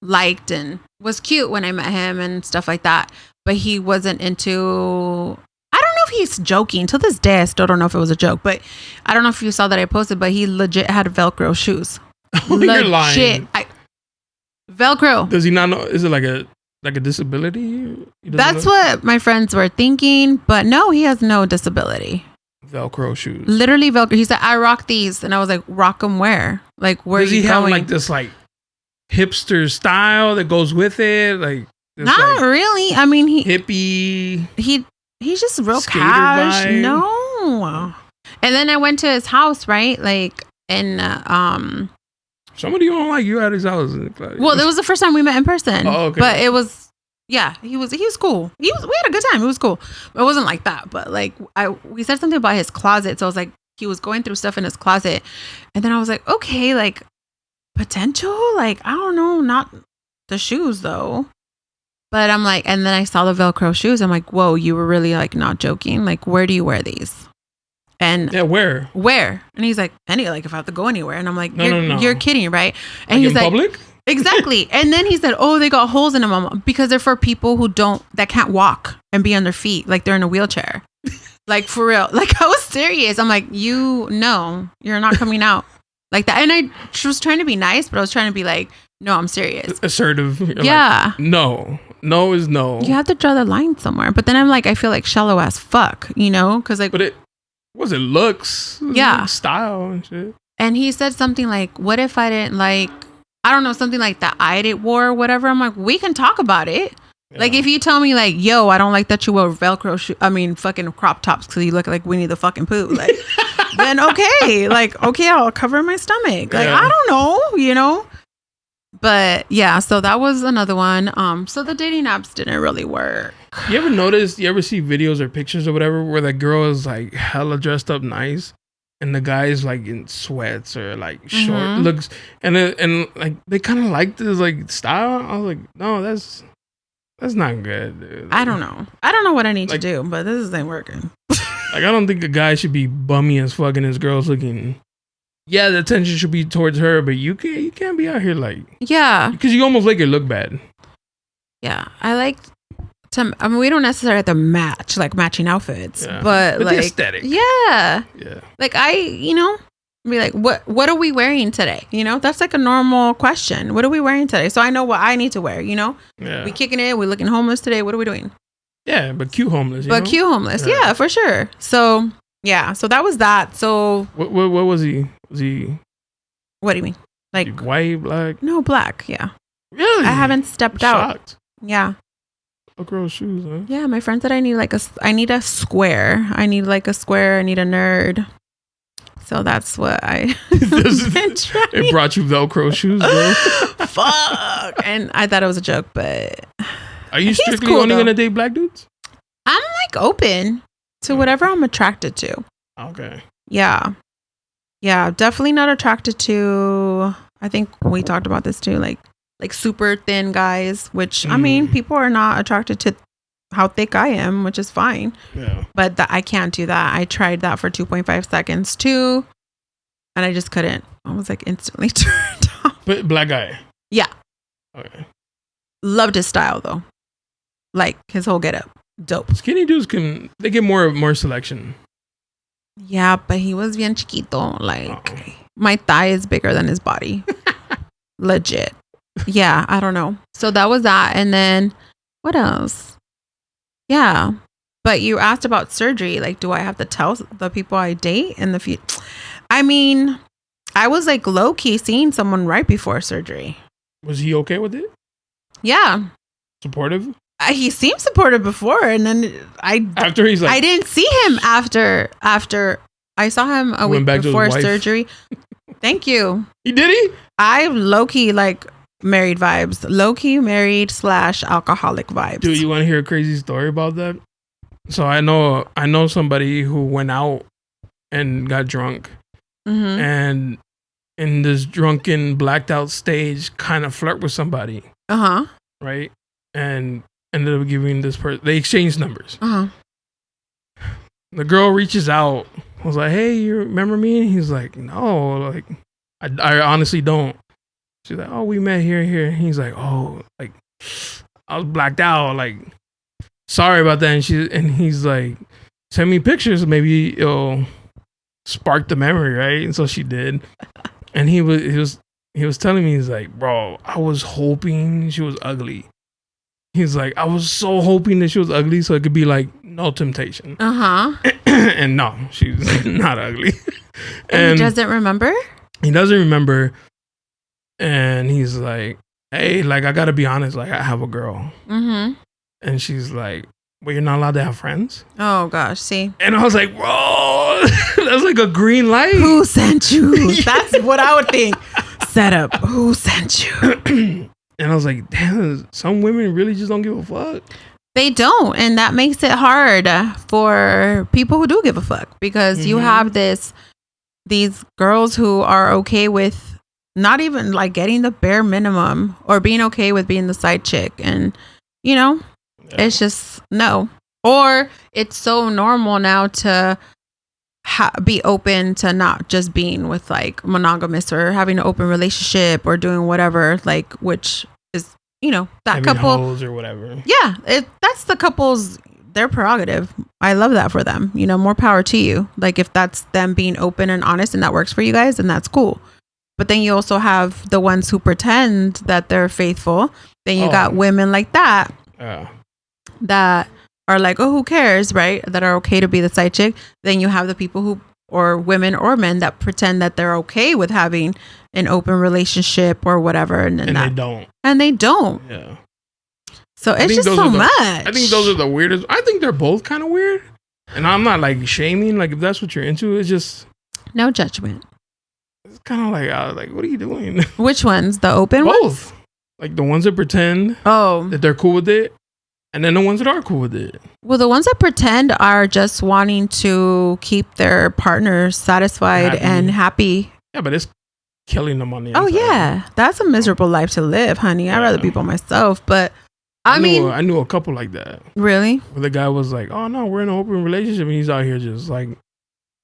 liked and was cute when I met him and stuff like that. But he wasn't into, I don't know if he's joking. To this day, I still don't know if it was a joke, but I don't know if you saw that I posted, but he legit had Velcro shoes. You're lying. Velcro. Does he not know? Is it like a disability? That's what my friends were thinking, but no, he has no disability. Velcro shoes. Literally Velcro. He said, I rock these. And I was like, rock them where? Like, where does are you he going? have like this like hipster style that goes with it? Like not really. I mean, hippie. He's just real cash. Vibe. No. And then I went to his house, right? Like, and somebody you don't like you at his house. Well, it was the first time we met in person. Oh, okay. But it was, yeah, he was cool. We had a good time. It was cool. It wasn't like that, but like we said something about his closet. So I was like, he was going through stuff in his closet, and then I was like, okay, like potential, like I don't know, not the shoes though. But I'm like, and then I saw the Velcro shoes. I'm like, whoa, you were really like not joking. Like, where do you wear these? And yeah, where? And he's like, like if I have to go anywhere. And I'm like, no. You're kidding, right? And like he's in like, public? Exactly. And then he said, they got holes in them because they're for people that can't walk and be on their feet. Like they're in a wheelchair. Like for real. Like I was serious. I'm like, you're not coming out like that. And I was trying to be nice, but I was trying to be like, no, I'm serious. Assertive. Yeah. Like, no is no. You have to draw the line somewhere. But then I'm like, I feel like shallow as fuck, because like. But it looks. Yeah. Style and shit. And he said something like, what if I didn't like, I don't know, something like that I didn't wore or whatever. I'm like, we can talk about it. Yeah. Like if you tell me like, yo, I don't like that you wear Velcro fucking crop tops because you look like Winnie the fucking Pooh. Like, then okay. Like, okay, I'll cover my stomach. Like, I don't know, But yeah, so that was another one. So the dating apps didn't really work. You ever see videos or pictures or whatever where the girl is like hella dressed up nice and the guy's like in sweats or like short looks, and like they kind of like this like style. I was like, no, that's not good, dude. I don't know what I need to do, but this ain't working. Like, I don't think a guy should be bummy as fucking his girl's looking. Yeah, the attention should be towards her, but you can't be out here like, because you almost make her look bad. Yeah, I like to. I mean, we don't necessarily have to match like matching outfits, but like the aesthetic. Yeah. Like be like, what are we wearing today? That's like a normal question. What are we wearing today? So I know what I need to wear. Yeah. We kicking it. We looking homeless today. What are we doing? Yeah, but cute homeless. Cute homeless. Yeah, for sure. So yeah, so that was that. So what was he? Was he? What do you mean? Like white, black? No, black. Yeah. Really? I haven't stepped out. Yeah. A girl's shoes, huh? Yeah, my friend said I need a square. I need like a square. I need a nerd. So that's what I been trying. It brought you Velcro shoes, bro. Fuck. And I thought it was a joke, but are you strictly only gonna date black dudes? I'm like open to whatever I'm attracted to. Okay. Yeah. Yeah, definitely not attracted to, I think we talked about this too, like super thin guys, which I mean, people are not attracted to how thick I am, which is fine. Yeah. But I can't do that. I tried that for 2.5 seconds too, and I just couldn't. I was like instantly turned off. But black guy. Yeah. Okay. Loved his style though. Like his whole getup. Dope. Skinny dudes they get more selection. Yeah, but he was bien chiquito. Like my thigh is bigger than his body. Legit. Yeah, I don't know. So that was that. And then what else? Yeah. But you asked about surgery. Like, do I have to tell the people I date in the future? I mean, I was like low key seeing someone right before surgery. Was he okay with it? Yeah. Supportive? He seemed supportive before, and then after he's like, I didn't see him after I saw him a week before surgery. Thank you. He did he? I low key like married vibes. Low key married / alcoholic vibes. Dude, you want to hear a crazy story about that? So I know somebody who went out and got drunk, and in this drunken, blacked out stage, kind of flirt with somebody. Right, and ended up giving this person. They exchanged numbers. The girl reaches out. I was like, "Hey, you remember me?" And he's like, "No, like, I honestly don't." She's like, "Oh, we met here. And he's like, "Oh, like, I was blacked out. Like, sorry about that." And he's like, "Send me pictures. Maybe it'll spark the memory, right?" And so she did. And he was telling me, he's like, "Bro, I was hoping she was ugly." He's like, "I was so hoping that she was ugly so it could be like no temptation." And no, she's not ugly. And he doesn't remember? He doesn't remember. And he's like, "Hey, like, I gotta be honest, like, I have a girl." And she's like, "Well, you're not allowed to have friends?" Oh gosh, see. And I was like, "Bro, that's like a green light. Who sent you?" That's what I would think. Set up. Who sent you? And I was like, damn, some women really just don't give a fuck. They don't. And that makes it hard for people who do give a fuck, because you have these girls who are okay with not even like getting the bare minimum, or being okay with being the side chick. And, it's just no. Or it's so normal now to be open to not just being with like monogamous or having an open relationship or doing whatever, like, which is, that having couple hoes or whatever. Yeah, that's the couple's, their prerogative. I love that for them. More power to you. Like, if that's them being open and honest and that works for you guys, then that's cool. But then you also have the ones who pretend that they're faithful. Then you got women like that that are like, oh, who cares, right? That are okay to be the side chick. Then you have the people who, or women or men, that pretend that they're okay with having an open relationship or whatever. And they don't. And they don't. Yeah. So it's just so much. I think those are the weirdest. I think they're both kind of weird. And I'm not like shaming. Like, if that's what you're into, it's just. No judgment. It's kind of like, what are you doing? Which ones? The open ones? Both. Like the ones that pretend that they're cool with it. And then the ones that are cool with it. Well, the ones that pretend are just wanting to keep their partners satisfied and happy. Yeah, but it's killing them on the inside. Oh, yeah. That's a miserable life to live, honey. Yeah. I'd rather be by myself. But I knew a couple like that. Really? Where the guy was like, oh, no, we're in an open relationship. And he's out here just like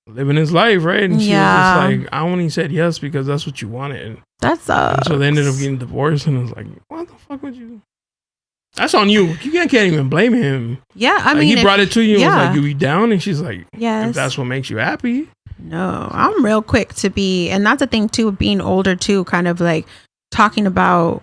living his life, right? And she was just like, I only said yes because that's what you wanted. That's and so they ended up getting divorced. And it was like, what the fuck would you... That's on you. You can't even blame him. Yeah, I mean, he brought it to you and was like, "You be down?" And she's like, "Yes, if that's what makes you happy." No, I'm real quick to be, and that's the thing too, being older too, kind of like talking about,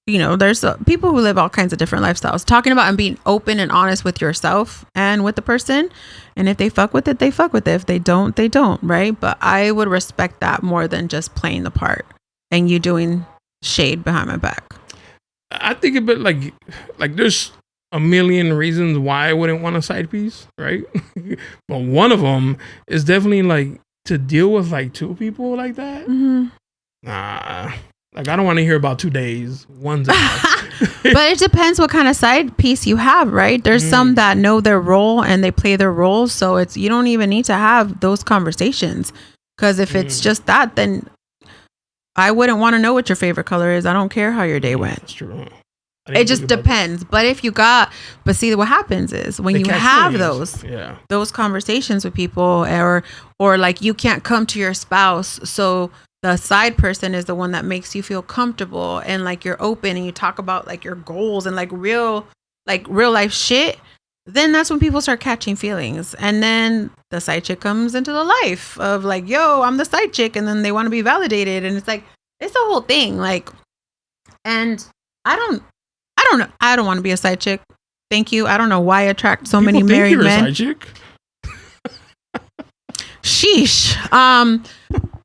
there's people who live all kinds of different lifestyles. Talking about and being open and honest with yourself and with the person, and if they fuck with it, they fuck with it. If they don't, they don't, right? But I would respect that more than just playing the part and you doing shade behind my back. I think a bit like there's a million reasons why I wouldn't want a side piece, right? But one of them is definitely like to deal with like two people like that. Mm-hmm. Nah, like I don't want to hear about 2 days. One's enough. But it depends what kind of side piece you have, right? There's some that know their role and they play their role, so you don't even need to have those conversations. Because if it's just that, then I wouldn't want to know what your favorite color is. I don't care how your day went. That's true. It just depends. But if you but see, what happens is when you have those conversations with people, or like you can't come to your spouse, so the side person is the one that makes you feel comfortable and like you're open and you talk about like your goals and like real life shit. Then that's when people start catching feelings, and then the side chick comes into the life of like, yo, I'm the side chick, and then they want to be validated, and it's like it's a whole thing. Like, and I don't know. I don't want to be a side chick. Thank you. I don't know why I attract so many married men. A side chick? Sheesh. Yeah,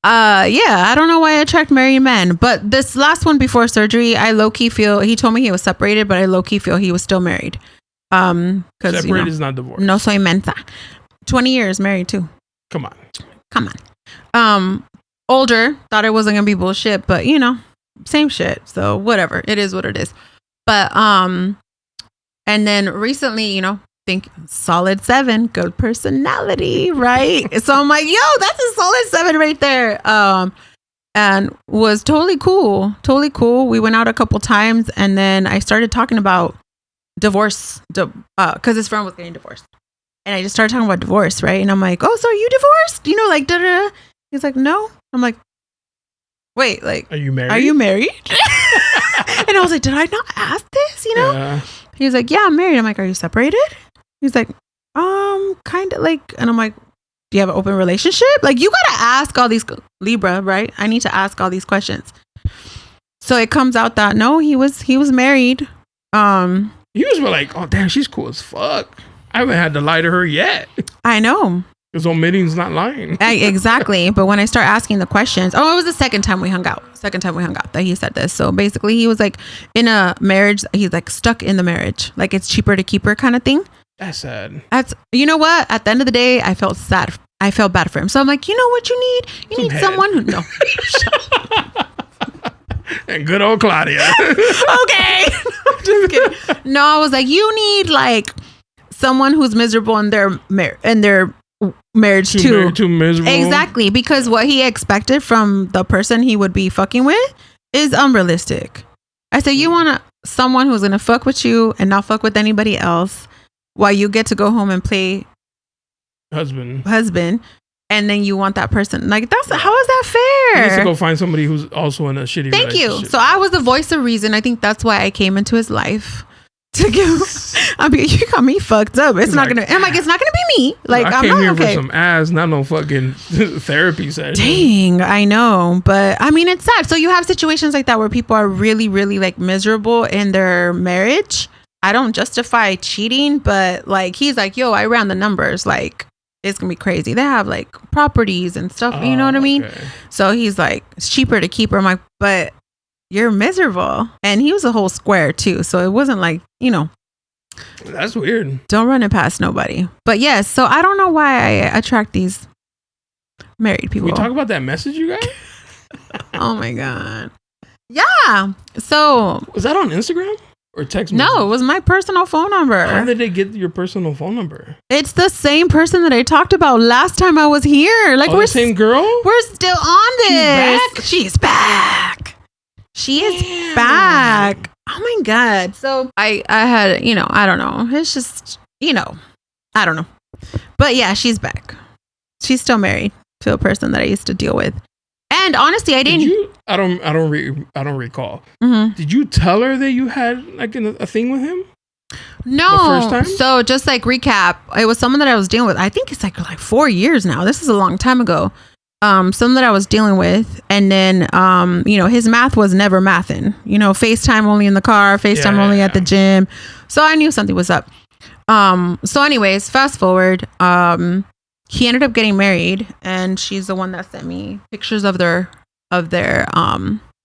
I don't know why I attract married men, but this last one before surgery, I low key feel he told me he was separated, but I low key feel he was still married. Because separated is not divorced. No soy mensa. 20 years married too. Come on. Older, thought it wasn't gonna be bullshit, but same shit. So whatever, it is what it is. But and then recently, think solid 7, good personality, right? So I'm like, yo, that's a solid 7 right there. And was totally cool. We went out a couple times, and then I started talking about divorce, because his friend was getting divorced, and I just started talking about divorce, right? And I'm like, oh, so are you divorced? Like da da. He's like, no. I'm like, wait, like, are you married? And I was like, did I not ask this? Yeah. He's like, yeah, I'm married. I'm like, are you separated? He's like, kind of like, and I'm like, do you have an open relationship? Like, you gotta ask all these, Libra, right? I need to ask all these questions. So it comes out that no, he was married. You just were like, oh damn, she's cool as fuck. I haven't had to lie to her yet. I know. Because omitting's not lying. Exactly. But when I start asking the questions, it was the second time we hung out that he said this. So basically he was like in a marriage, he's like stuck in the marriage. Like it's cheaper to keep her kind of thing. That's sad. You know what? At the end of the day, I felt sad. I felt bad for him. So I'm like, you know what you need? You need someone who, no. And good old Claudia. Okay. Just kidding. No, I was like, you need like someone who's miserable in their marriage too. Too miserable. Exactly, because what he expected from the person he would be fucking with is unrealistic. I said, you want someone who's gonna fuck with you and not fuck with anybody else, while you get to go home and play husband, and then you want that person like how is that fair? You need to go find somebody who's also in a shitty relationship. Thank you. So I was the voice of reason. I think that's why I came into his life. To give, you got me fucked up. It's not gonna be me. Like I came here for some ass, not no fucking therapy session. Dang, I know, but I mean it's sad. So you have situations like that where people are really, really like miserable in their marriage. I don't justify cheating, but like he's like, yo, I ran the numbers. Like it's gonna be crazy. They have like properties and stuff. You know what I mean? Okay. So he's like, it's cheaper to keep her. I'm like, but you're miserable. And he was a whole square too. So it wasn't like, that's weird. Don't run it past nobody. But yes, so I don't know why I attract these married people. Can we talk about that message you got? Oh my God. Yeah. So was that on Instagram? or text message? No, it was my personal phone number. How did they get your personal phone number? It's the same person that I talked about last time I was here. Like, we're the same girl? We're still on this. She's back. She is back. Oh my God. So I had, I don't know. It's just, I don't know. But yeah, she's back. She's still married to a person that I used to deal with. And honestly, I didn't. I don't recall. Mm-hmm. Did you tell her that you had like a thing with him? No. The first time? So just like recap, it was someone that I was dealing with. I think it's like 4 years now. This is a long time ago. Someone that I was dealing with, and then his math was never mathing. FaceTime only in the car, FaceTime only at the gym. So I knew something was up. So anyways, fast forward. He ended up getting married, and she's the one that sent me pictures of their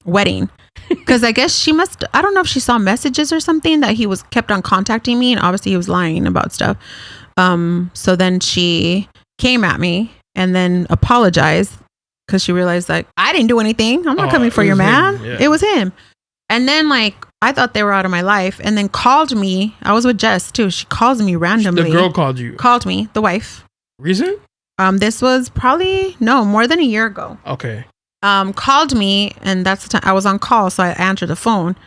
wedding. Because I guess I don't know if she saw messages or something that he kept on contacting me, and obviously he was lying about stuff. So then she came at me and then apologized because she realized like I didn't do anything. I'm not coming for your man. Yeah. It was him. And then like I thought they were out of my life, and then called me. I was with Jess too. She calls me randomly. The girl called you. Called me, the wife. Reason? This was probably more than a year ago. Okay. Called me, and that's the time I was on call, so I answered the phone,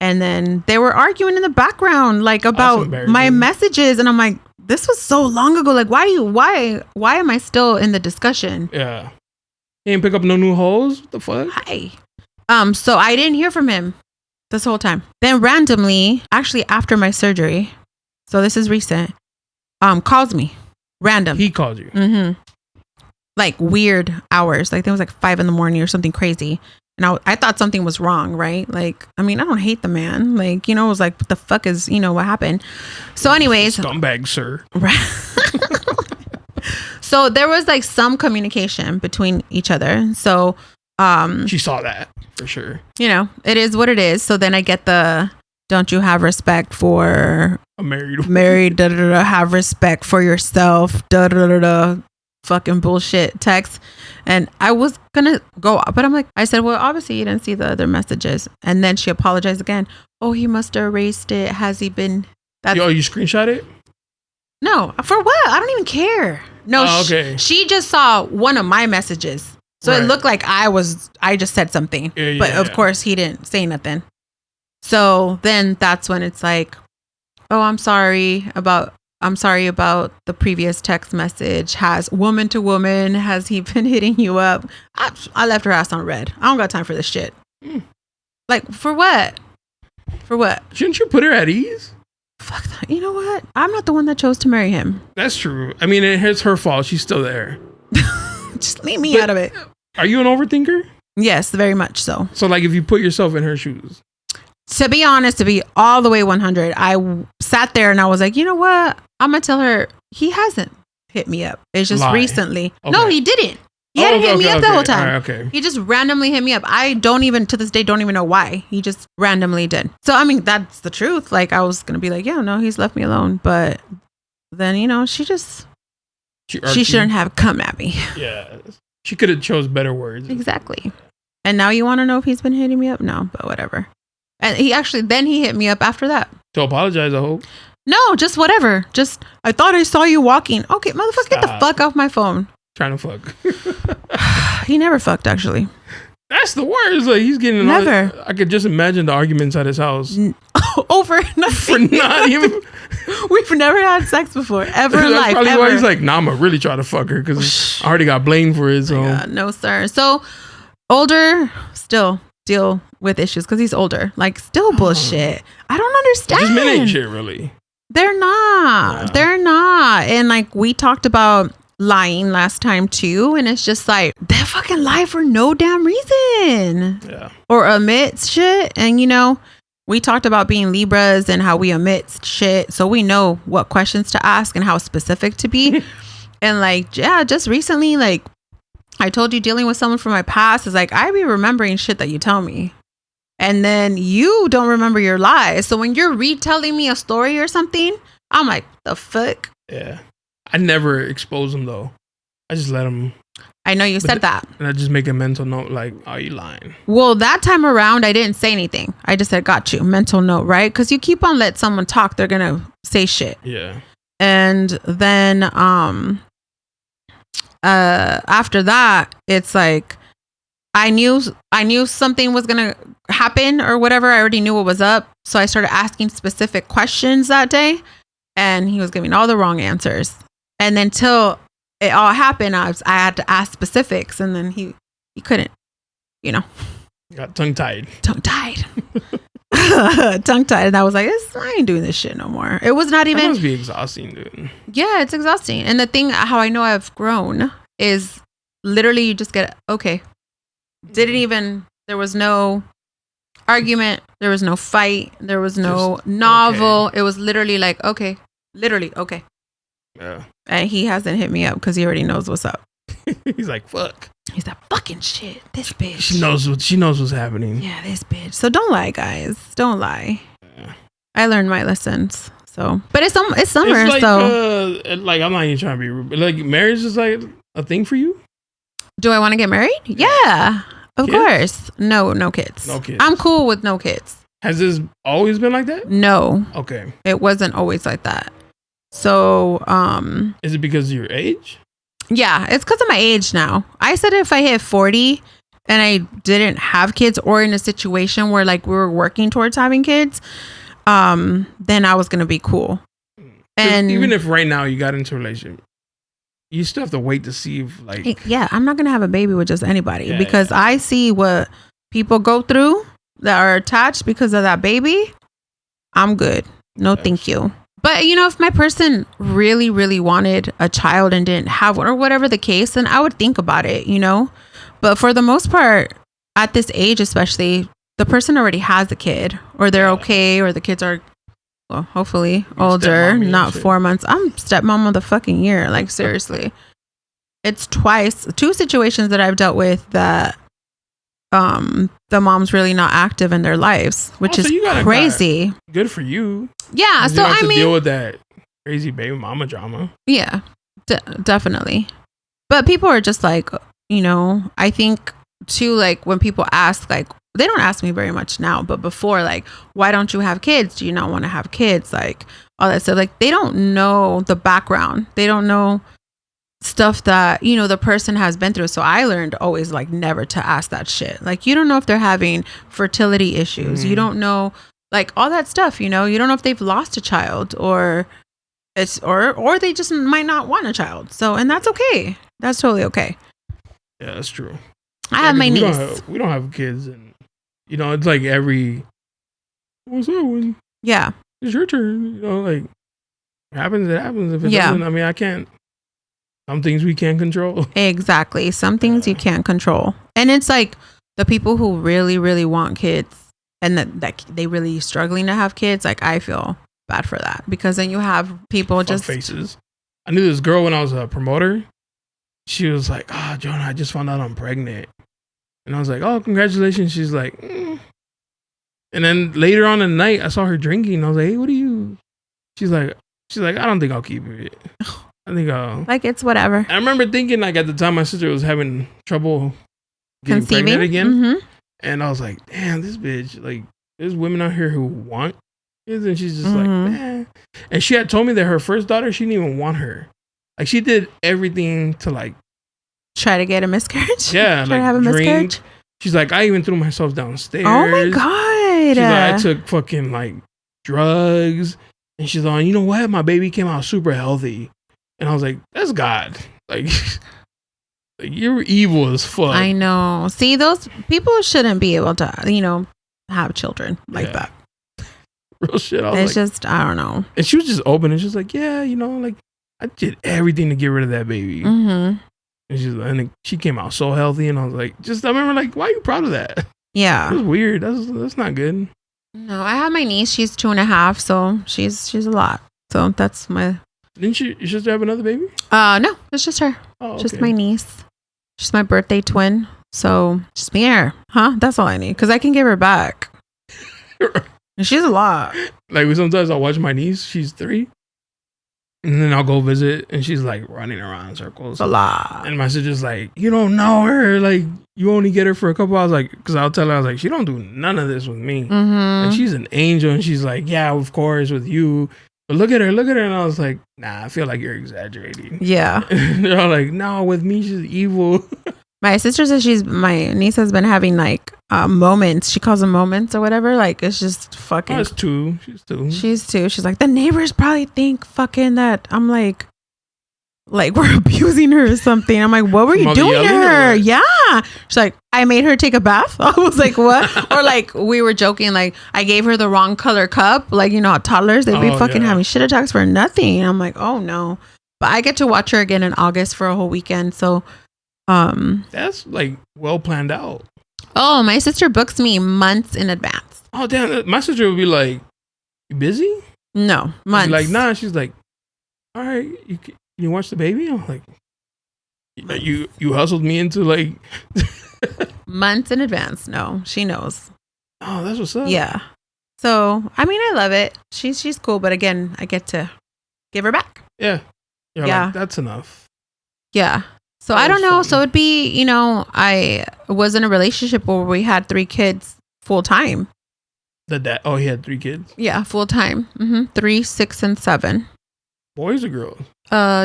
and then they were arguing in the background like about my messages, and I'm like, this was so long ago. Like, why am I still in the discussion? Yeah. He didn't pick up no new hoes? What the fuck? Hi. So I didn't hear from him this whole time. Then randomly, actually after my surgery, so this is recent, calls me. Random. He called you. Mm-hmm. Like weird hours. Like it was like 5 a.m. or something crazy. And I thought something was wrong, right? Like, I mean, I don't hate the man. Like, it was like, what the fuck is, what happened? So anyways. Scumbag, sir. So there was like some communication between each other. So. She saw that for sure. It is what it is. So then I get don't you have respect for a married have respect for yourself, fucking bullshit text. And I was gonna go up, but I said, well, obviously you didn't see the other messages. And then she apologized again. Oh, he must have erased it. Has he been? You screenshot it? No, for what? I don't even care. No, okay. She just saw one of my messages. So It looked like I just said something, but of course he didn't say nothing. So then that's when it's like, oh, I'm sorry about the previous text message. Has woman to woman, has he been hitting you up? I left her ass on red. I don't got time for this shit. Like, for what? For what? Shouldn't you put her at ease? Fuck that. You know what? I'm not the one that chose to marry him. That's true. I mean, it's her fault. She's still there. Just leave me out of it. Are you an overthinker? Yes, very much so. So like if you put yourself in her shoes. To be honest, to be all the way 100, I sat there and I was like, you know what? I'm going to tell her he hasn't hit me up. It's just recently. Okay. No, he didn't. He hadn't hit me up the whole time. Right, okay. He just randomly hit me up. I to this day, don't even know why. He just randomly did. So, I mean, that's the truth. Like, I was going to be like, yeah, no, he's left me alone. But then, she shouldn't have come at me. Yeah. She could have chose better words. Exactly. And now you want to know if he's been hitting me up? No, but whatever. And he hit me up after that. To apologize, I hope. No, just whatever. Just, I thought I saw you walking. Okay, motherfucker, get the fuck off my phone. Trying to fuck. He never fucked, actually. That's the worst. Like, he's getting never. I could just imagine the arguments at his house. Over nothing. For not even. We've never had sex before, ever in life. Probably why he's like, nah, I'm gonna really try to fuck her because I already got blamed for it. So no, sir. So older, still deal with issues because he's older. Like, still bullshit. I don't understand. These men ain't shit, really. They're not. Yeah. They're not. And like we talked about lying last time too, and it's just like they fucking lie for no damn reason. Yeah. Or omit shit, and we talked about being Libras and how we omit shit, so we know what questions to ask and how specific to be. And like, yeah, just recently, like I told you, dealing with someone from my past is like I be remembering shit that you tell me, and then you don't remember your lies. So when you're retelling me a story or something, I'm like, the fuck? Yeah. I never expose them though. I just let them. I know you said that. And I just make a mental note like, are you lying? Well, that time around, I didn't say anything. I just said, got you. Mental note, right? Because you keep on let someone talk, they're going to say shit. Yeah. And then after that, it's like, I knew something was going to happen or whatever. I already knew what was up. So I started asking specific questions that day. And he was giving all the wrong answers. And then till it all happened, I had to ask specifics, and then he couldn't, Got tongue-tied. Tongue-tied. And I was like, I ain't doing this shit no more. It was not even... That must be exhausting, dude. Yeah, it's exhausting. And the thing, how I know I've grown is literally you just get, okay. There was no argument. There was no fight. There was no novel. Okay. It was literally like, okay. Literally, okay. Yeah. And he hasn't hit me up because he already knows what's up. He's like, fuck. He's like, fucking shit. This bitch. She knows what's happening. Yeah, this bitch. So don't lie, guys. Don't lie. Yeah. I learned my lessons. So, but it's summer, it's like, so like I'm not even trying to be rude, but like marriage is like a thing for you. Do I want to get married? Yeah, of course. No kids. No kids. I'm cool with no kids. Has this always been like that? No. Okay. It wasn't always like that. So, is it because of your age? Yeah, it's because of my age now. I said if I hit 40 and I didn't have kids or in a situation where like we were working towards having kids, then I was going to be cool. And even if right now you got into a relationship, you still have to wait to see if like... Yeah, I'm not going to have a baby with just anybody because I see what people go through that are attached because of that baby. I'm good. No, thank you. But, if my person really, really wanted a child and didn't have one or whatever the case, then I would think about it, But for the most part, at this age especially, the person already has a kid or they're okay or the kids are, well, hopefully older, not 4 months. I'm stepmom of the fucking year. Like, seriously. It's two situations that I've dealt with that the mom's really not active in their lives, which is crazy. Good for you. Yeah, so I mean, deal with that crazy baby mama drama. Yeah, definitely. But people are just like, I think too, like when people ask, like they don't ask me very much now, but before, like, why don't you have kids? Do you not want to have kids? Like all that stuff. Like they don't know the background. They don't know stuff that the person has been through. So I learned always like never to ask that shit. Like you don't know if they're having fertility issues. You don't know like all that stuff. You don't know if they've lost a child or or they just might not want a child. So and that's okay. That's totally okay. Yeah, that's true. I have my niece. We don't have kids, and it's like what's that one? Yeah, it's your turn. Like it happens. It happens. If it doesn't, I mean, I can't. Some things we can't control. Exactly. Some things you can't control. And it's like the people who really, really want kids and that they really struggling to have kids. Like I feel bad for that because then you have people just faces. I knew this girl when I was a promoter. She was like, "Oh, JONA, I just found out I'm pregnant." And I was like, "Oh, congratulations." She's like, And then later on in the night, I saw her drinking. I was like, "Hey, what are you?" She's like, "I don't think I'll keep it." I think like it's whatever. I remember thinking like at the time my sister was having trouble getting pregnant again. Mm-hmm. And I was like, damn, this bitch, like there's women out here who want kids and she's just like, man. And she had told me that her first daughter, she didn't even want her. Like she did everything to like try to get a miscarriage. Yeah. Try to have a miscarriage. She's like, I even threw myself downstairs. Oh my God. She's like, I took fucking like drugs. And she's like, you know what? My baby came out super healthy. And I was like, that's God. Like you're evil as fuck. I know. See, those people shouldn't be able to, have children like that. Real shit. It's just, I don't know. And she was just open and she's like, yeah, like I did everything to get rid of that baby. Mm-hmm. And she came out so healthy. And I was like, I remember like, why are you proud of that? Yeah. It was weird. That's not good. No, I have my niece. She's 2.5. So she's a lot. So that's my... Didn't your sister have another baby? No, it's just her. Oh, okay. Just my niece. She's my birthday twin. So just me and her. Huh? That's all I need. Because I can give her back. And she's a lot. Like sometimes I watch my niece. She's 3. And then I'll go visit, and she's like running around in circles. A lot. And my sister's like, you don't know her. Like, you only get her for a couple hours. Like, because I'll tell her, I was like, she don't do none of this with me. Like, she's an angel. And she's like, yeah, of course, with you. But look at her. And I was like, nah, I feel like you're exaggerating. Yeah. They're all like, no, with me, she's evil. My sister says my niece has been having like moments. She calls them moments or whatever. Like, it's just fucking. Oh, it's 2. She's 2. She's like, the neighbors probably think fucking that. I'm like we're abusing her or something. I'm like, what were you doing to her? Yeah. She's like, I made her take a bath. I was like, what? Or like, we were joking, like, I gave her the wrong color cup. Like, you know, toddlers, they'd be fucking having shit attacks for nothing. I'm like, oh no. But I get to watch her again in August for a whole weekend. So, that's like well planned out. Oh, my sister books me months in advance. Oh, damn. My sister would be like, you busy? No, months. Like, nah. She's like, all right, you watch the baby? I'm like, you hustled me into like months in advance. No, she knows. Oh, that's what's up. Yeah. So, I mean, I love it. She's cool, but again, I get to give her back. Yeah. Yeah. Like, that's enough. Yeah. So I don't know. Fun. So it'd be, you know, I was in a relationship where we had 3 kids full time. He had 3 kids? Yeah, full time. 3, 6, and 7. Boys or girls?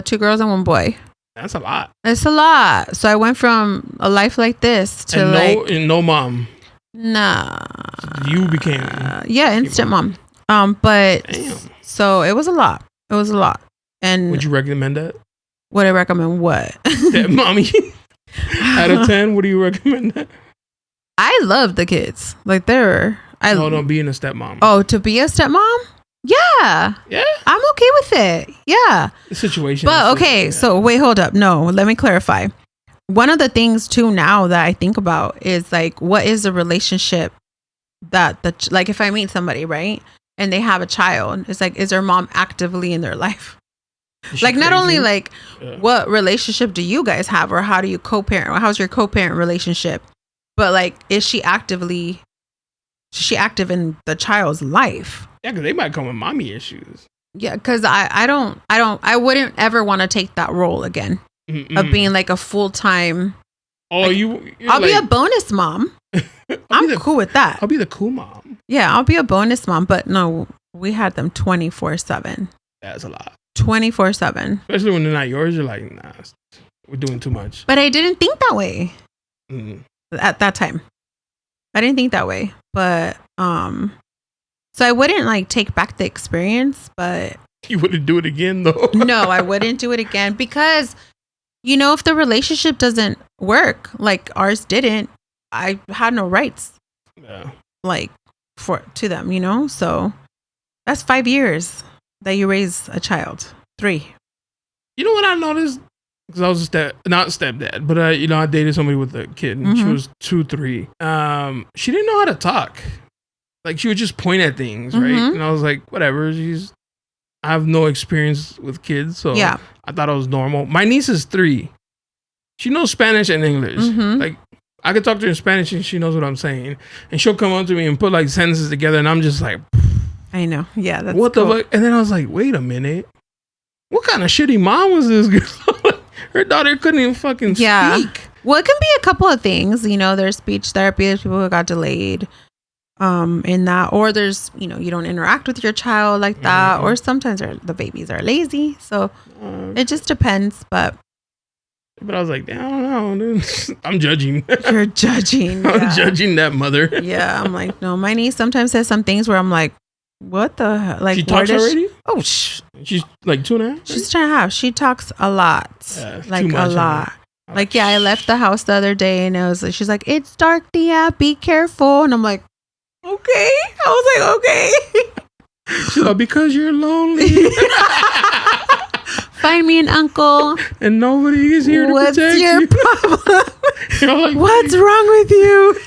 2 girls and 1 boy. That's a lot. It's a lot. So I went from a life like this to no mom. Nah. So you became instant mom. But damn. So it was a lot. And would you recommend that? Would I recommend what? That mommy. Out of 10, what do you recommend that? I love the kids. Like being a stepmom. Oh, to be a stepmom? Yeah. Yeah. I'm okay with it. Yeah. The situation. But okay, so wait, hold up. No, let me clarify. One of the things too now that I think about is like, what is the relationship that like if I meet somebody, right? And they have a child, it's like, is their mom actively in their life? Like, not only like, what relationship do you guys have, or how do you co-parent, or how's your co-parent relationship? But like, is she active in the child's life? Yeah, because they might come with mommy issues. Yeah, because I wouldn't ever want to take that role again of being like a full-time. Oh, like, I'll be a bonus mom. I'm cool with that. I'll be the cool mom. Yeah, I'll be a bonus mom. But no, we had them 24/7. That's a lot. 24/7. Especially when they're not yours, you're like, nah, we're doing too much. But I didn't think that way at that time. I didn't think that way. But so I wouldn't like take back the experience, but you wouldn't do it again though. No, I wouldn't do it again because, you know, if the relationship doesn't work like ours didn't, I had no rights. Yeah. Like to them, you know? So that's 5 years that you raise a child. 3. You know what I noticed? Because I was not stepdad, but I dated somebody with a kid, and she was 2, 3. She didn't know how to talk. Like, she would just point at things, right? And I was like, whatever. I have no experience with kids, so yeah. I thought it was normal. My niece is 3. She knows Spanish and English. Like, I could talk to her in Spanish, and she knows what I'm saying. And she'll come up to me and put like sentences together, and I'm just like, I know. Yeah, that's what cool. the fuck? And then I was like, wait a minute. What kind of shitty mom was this girl? Her daughter couldn't even fucking speak. Well, it can be a couple of things. You know, there's speech therapy. There's people who got delayed in that. Or there's, you know, you don't interact with your child like that. Or sometimes the babies are lazy. So it just depends. But I was like, I don't know. Dude. I'm judging. You're judging. I'm judging that mother. Yeah, I'm like, no. My niece sometimes says some things where I'm like, what the hell? Like, she talks already? Oh, she's like 2.5? She's 2.5. She talks a lot. Yeah, like a lot. Like, yeah, I left the house the other day and she's like, it's dark, Thea, be careful. And I'm like, okay. I was like, okay. She's like, because you're lonely. Find me an uncle. And nobody is here to protect you. What's your problem? Like, what's wrong with you?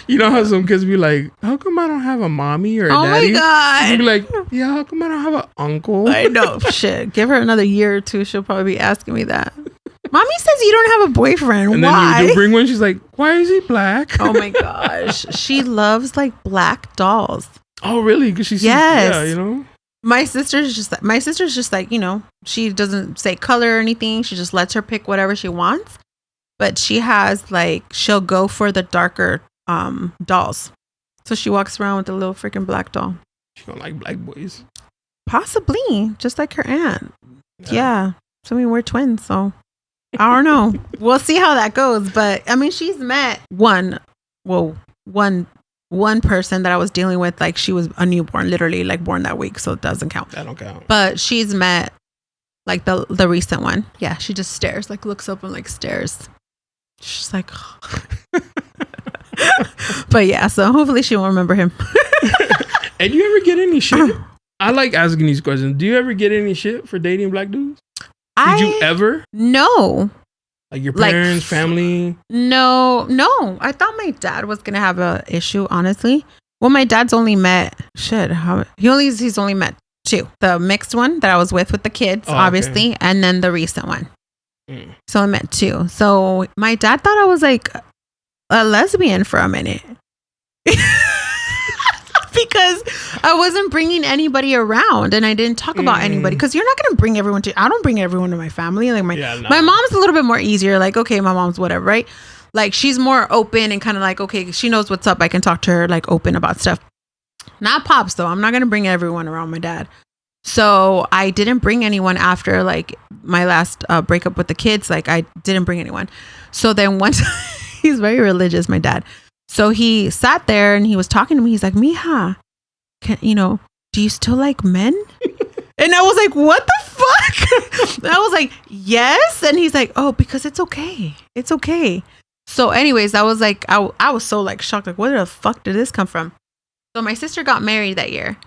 You know how some kids be like, how come I don't have a mommy or a daddy? Oh my God. She'd be like, yeah, how come I don't have an uncle? I know. Shit. Give her another year or 2. She'll probably be asking me that. Mommy says you don't have a boyfriend. And why? Then you do bring one. She's like, why is he black? Oh my gosh. She loves like black dolls. Oh, really? Because she's, yes. Yeah, you know? My sister's just like, you know, she doesn't say color or anything. She just lets her pick whatever she wants. But she has like, she'll go for the darker dolls. So she walks around with a little freaking black doll. She don't like black boys. Possibly, just like her aunt. Yeah. So I mean, we're twins, so I don't know. We'll see how that goes. But I mean, she's met one person that I was dealing with. Like, she was a newborn, literally like born that week, so it doesn't count. That don't count. But she's met like the recent one. Yeah, she just stares, like looks up and like stares. She's like, but yeah, so hopefully she won't remember him. And you ever get any shit? I like asking these questions. Do you ever get any shit for dating black dudes? Did you ever? No. Like your parents, family? No. I thought my dad was gonna have a issue, honestly. Well, my dad's only met he's only met 2. The mixed one that I was with the kids, obviously, and then the recent one. So I met 2. So my dad thought I was like a lesbian for a minute. Because I wasn't bringing anybody around and I didn't talk about anybody, because you're not going to bring everyone I don't bring everyone to my family. Like my mom's a little bit more easier. Like, okay, my mom's whatever, right? Like, she's more open and kind of like, okay, she knows what's up. I can talk to her like open about stuff. Not Pops though. I'm not going to bring everyone around my dad. So I didn't bring anyone after like my last breakup with the kids. Like, I didn't bring anyone. So then once he's very religious, my dad. So he sat there and he was talking to me. He's like, Mija, do you still like men? And I was like, what the fuck? And I was like, yes. And he's like, oh, because it's okay. It's okay. So anyways, I was like, I was so like shocked. Like, where the fuck did this come from? So my sister got married that year.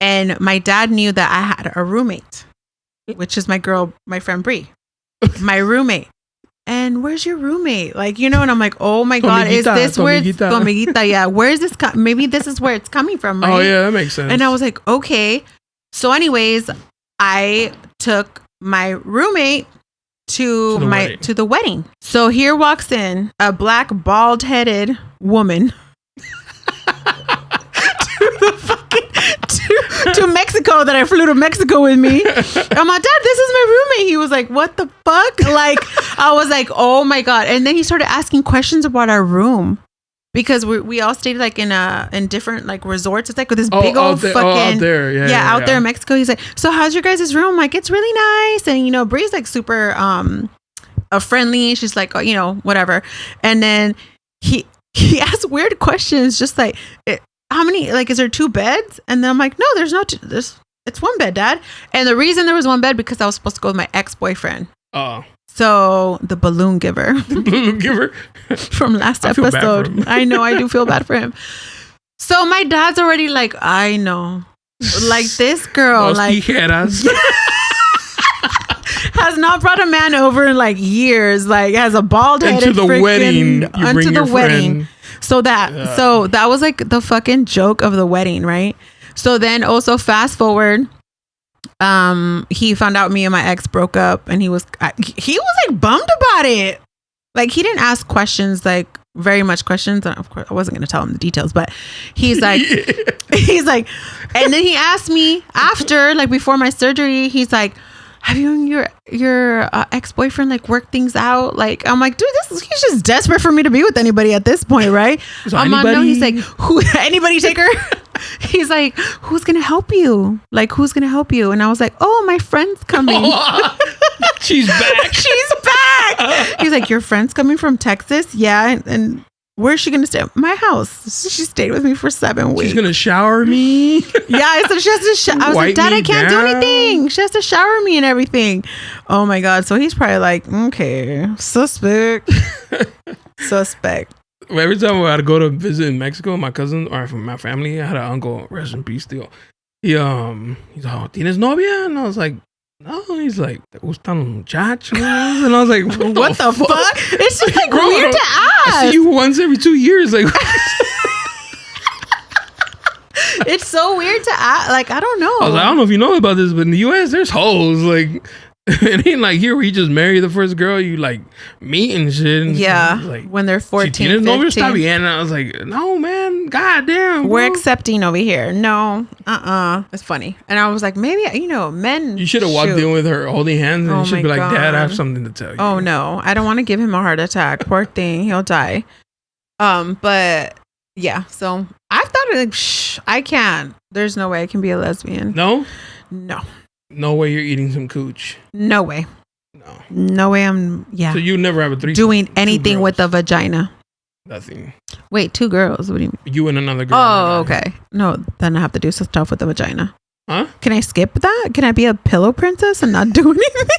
And my dad knew that I had a roommate, which is my friend Bree, my roommate. And where's your roommate? Like, and I'm like, oh my God, is this where it's Tomiguita? Yeah. Where is this? Maybe this is where it's coming from, right? Oh yeah, that makes sense. And I was like, okay. So anyways, I took my roommate to the wedding. So here walks in a black bald-headed woman to Mexico, that I flew to Mexico with me. I'm like, Dad, this is my roommate. He was like, what the fuck? Like, I was like, oh my God. And then he started asking questions about our room, because we all stayed like in different like resorts. It's like with this big old fucking out there. Yeah, out there in Mexico. He's like, so how's your guys' room? I'm like, it's really nice. And Bree's like super friendly. She's like, whatever. And then he asked weird questions, just like, how many, like, is there 2 beds? And then I'm like, no, there's not 2. It's 1 bed, Dad. And the reason there was 1 bed, because I was supposed to go with my ex-boyfriend. Oh. So the balloon giver. The balloon giver. From last episode. I know, I do feel bad for him. So my dad's already like, I know. Like, this girl, Los like. Tijeras. Has not brought a man over in like years. Like, has a bald-headed unto the wedding. Unto the wedding. So that was like the fucking joke of the wedding, right? So then also fast forward, he found out me and my ex broke up, and he was like bummed about it. Like, he didn't ask questions, like very much questions. Of course, I wasn't going to tell him the details, but he's like, and then he asked me after, like before my surgery, he's like, have you and your ex-boyfriend like worked things out? Like, I'm like, dude, he's just desperate for me to be with anybody at this point, right? No, he's like, anybody take her? He's like, who's gonna help you? Like, who's gonna help you? And I was like, oh, my friend's coming. She's back. She's back. He's like, your friend's coming from Texas? Yeah, and where's she gonna stay? My house. She stayed with me for 7 weeks. She's gonna shower me. Yeah, so she has to. I was like, Dad, I can't do anything. She has to shower me and everything. Oh my God. So he's probably like, okay, suspect. Well, every time I had to go to visit in Mexico, my cousin or from my family, I had an uncle, rest in peace still. He's like, oh, ¿tienes novia? And I was like, no. He's like, ¿te gustan los muchachos? And I was like, what the fuck? It's just like weird to ask. I see you once every 2 years. Like, it's so weird to ask. Like, I don't know. I was like, I don't know if you know about this, but in the U.S., there's hoes. Like, It ain't like here where you just marry the first girl you like meet and shit. And like when they're 14, 15. And I was like, no, man, goddamn. We're accepting over here. No, it's funny. And I was like, maybe men. You should have walked in with her holding hands, and she'd be like, Dad, I have something to tell you. Oh no, I don't want to give him a heart attack. Poor thing, he'll die. But yeah, so I thought like, I can't. There's no way I can be a lesbian. No. No way you're eating some cooch. No way. No way So you never have a threesome? Doing anything with a vagina. Nothing. Wait, 2 girls? What do you mean? You and another girl. Oh, okay. No, then I have to do some stuff with the vagina. Huh? Can I skip that? Can I be a pillow princess and not do anything?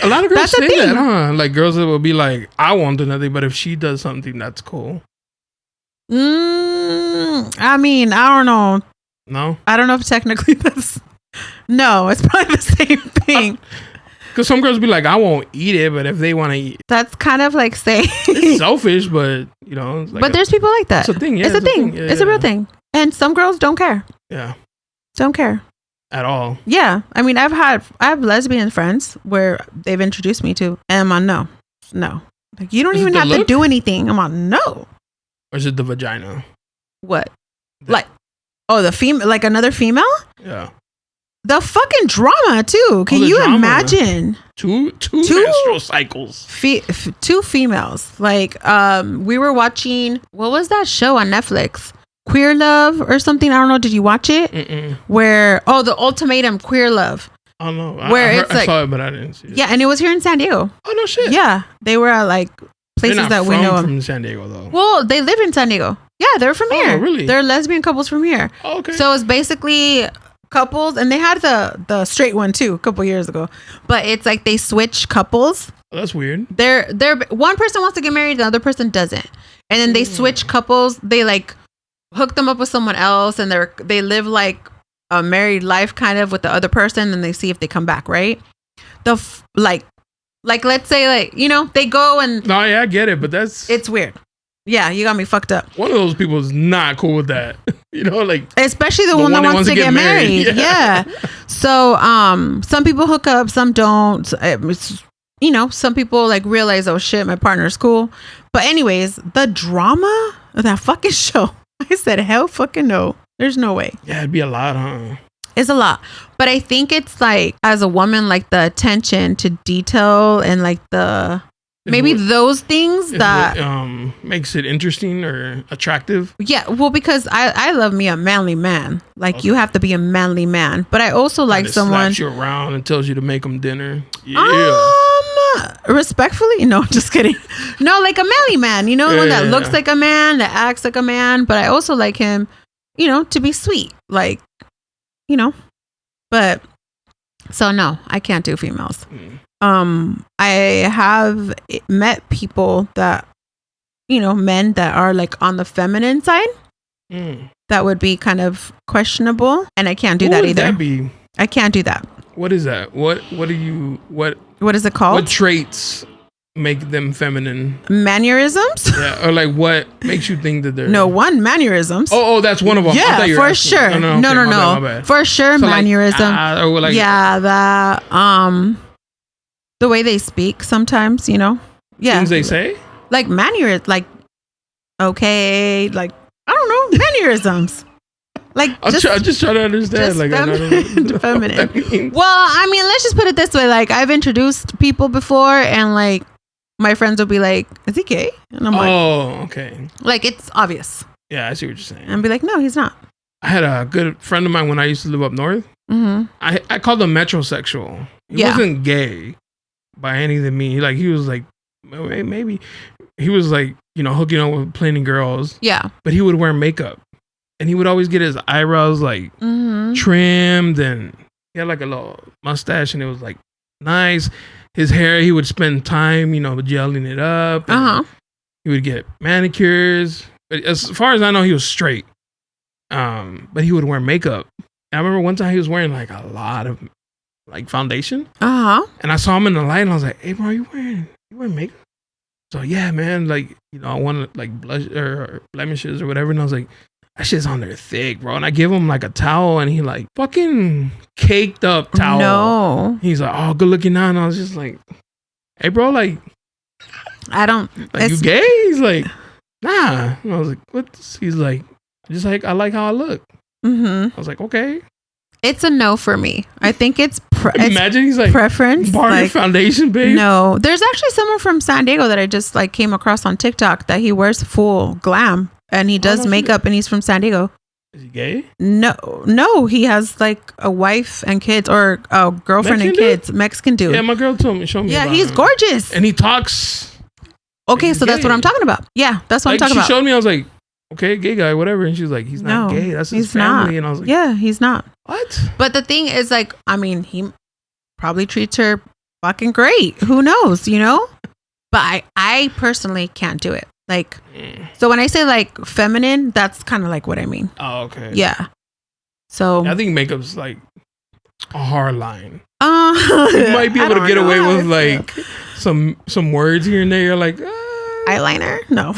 A lot of girls say that, huh? Like girls that will be like, I won't do nothing, but if she does something, that's cool. I mean, I don't know. No? I don't know if technically that's... No, it's probably the same thing. Because some girls be like, I won't eat it, but if they want to eat... That's kind of like saying... It's selfish, but, It's like but there's people like that. It's a thing, yeah. It's a thing. It's a real thing. And some girls don't care. Yeah. Don't care. At all. Yeah. I mean, I have lesbian friends where they've introduced me to, and I'm on no. Like, you don't even have to do anything. I'm on no. Or is it the vagina? What? The female, like another female? Yeah. The fucking drama too. Can you imagine? Two menstrual cycles. 2 females. Like, we were watching, what was that show on Netflix? Queer Love or something. I don't know. Did you watch it? Mm-mm. Where, The Ultimatum Queer Love. I don't know. I saw it, but I didn't see it. Yeah, and it was here in San Diego. Oh, no shit. Yeah. They were at like places that we know. They're from San Diego, though. Well, they live in San Diego. Yeah, they're from here. Oh, really? They're lesbian couples from here. Oh, okay. So it's basically couples, and they had the straight one too a couple years ago. But it's like they switch couples. Oh, that's weird. They're one person wants to get married, the other person doesn't, and then they switch couples. They like hook them up with someone else, and they live like a married life kind of with the other person, and they see if they come back, right? Like let's say they go and... No, yeah, I get it, but it's weird. Yeah, you got me fucked up. One of those people is not cool with that. Like... Especially the one that wants to get married. Yeah. So, some people hook up, some don't. Some people like realize, oh shit, my partner's cool. But anyways, the drama of that fucking show, I said, hell fucking no. There's no way. Yeah, it'd be a lot, huh? It's a lot. But I think it's like, as a woman, like the attention to detail and like those things that makes it interesting or attractive. Yeah, well, because I love me a manly man. Like, you have to be a manly man. But I also like someone slaps you around and tells you to make them dinner. Yeah. Respectfully, no, just kidding. No, like a manly man. One that looks like a man, that acts like a man. But I also like him, to be sweet. Like, But so no, I can't do females. I have met people that, men that are like on the feminine side. That would be kind of questionable, and I can't do that either. What would that be? I can't do that. What is that? What is it called? What traits make them feminine? Mannerisms? Yeah, or like what makes you think that they're... No, mannerisms. Oh, that's one of them. Yeah, for sure. No. My bad. For sure, so mannerism. The way they speak sometimes, Yeah. Things they say? Like mannerisms, like, okay, like, I don't know, mannerisms. Like, I'm just trying to understand. Like, feminine. Well, I mean, let's just put it this way. Like, I've introduced people before, and like, my friends will be like, "Is he gay?" And I'm like, "Oh, okay." Like, it's obvious. Yeah, I see what you're saying. And be like, "No, he's not." I had a good friend of mine when I used to live up north. Mm-hmm. I called him metrosexual. He wasn't gay by anything mean. Like, he was like, maybe he was like, hooking up with plenty girls. Yeah. But he would wear makeup. And he would always get his eyebrows like trimmed, and he had like a little mustache, and it was like nice. His hair, he would spend time, gelling it up. He would get manicures. But as far as I know, he was straight. But he would wear makeup. And I remember one time he was wearing like a lot of like foundation. And I saw him in the light, and I was like, "Hey, bro, you wearing makeup?" So yeah, man, like I want like blush or blemishes or whatever. And I was like, that shit's on there thick, bro. And I give him like a towel, and he like fucking caked up towel. No. He's like, oh, good looking now. And I was just like, hey, bro, like, I don't. Like, you gay? He's like, nah. And I was like, what? He's like, just like, I like how I look. I was like, okay. It's a no for me. I think it's imagine he's like preference. Bar like, foundation, babe. No, there's actually someone from San Diego that I just like came across on TikTok that he wears full glam and he does makeup and he's from San Diego. Is he gay? No, he has like a wife and kids or a girlfriend Mexican and kids. Mexican dude. Yeah, my girl showed me. Yeah, he's gorgeous and he talks. Okay, so that's what I'm talking about. Yeah, that's what I'm talking about. She showed me. I was like, okay, gay guy, whatever. And she was like, he's not gay. That's his family. Not. And I was like, yeah, he's not. What? But the thing is, like, I mean, he probably treats her fucking great. Who knows, you know? But I personally can't do it. Like, so when I say like feminine, that's kind of like what I mean. Oh, okay. Yeah. So I think makeup's like a hard line. You might be able to get away with like some words here and there. You're like eyeliner. No.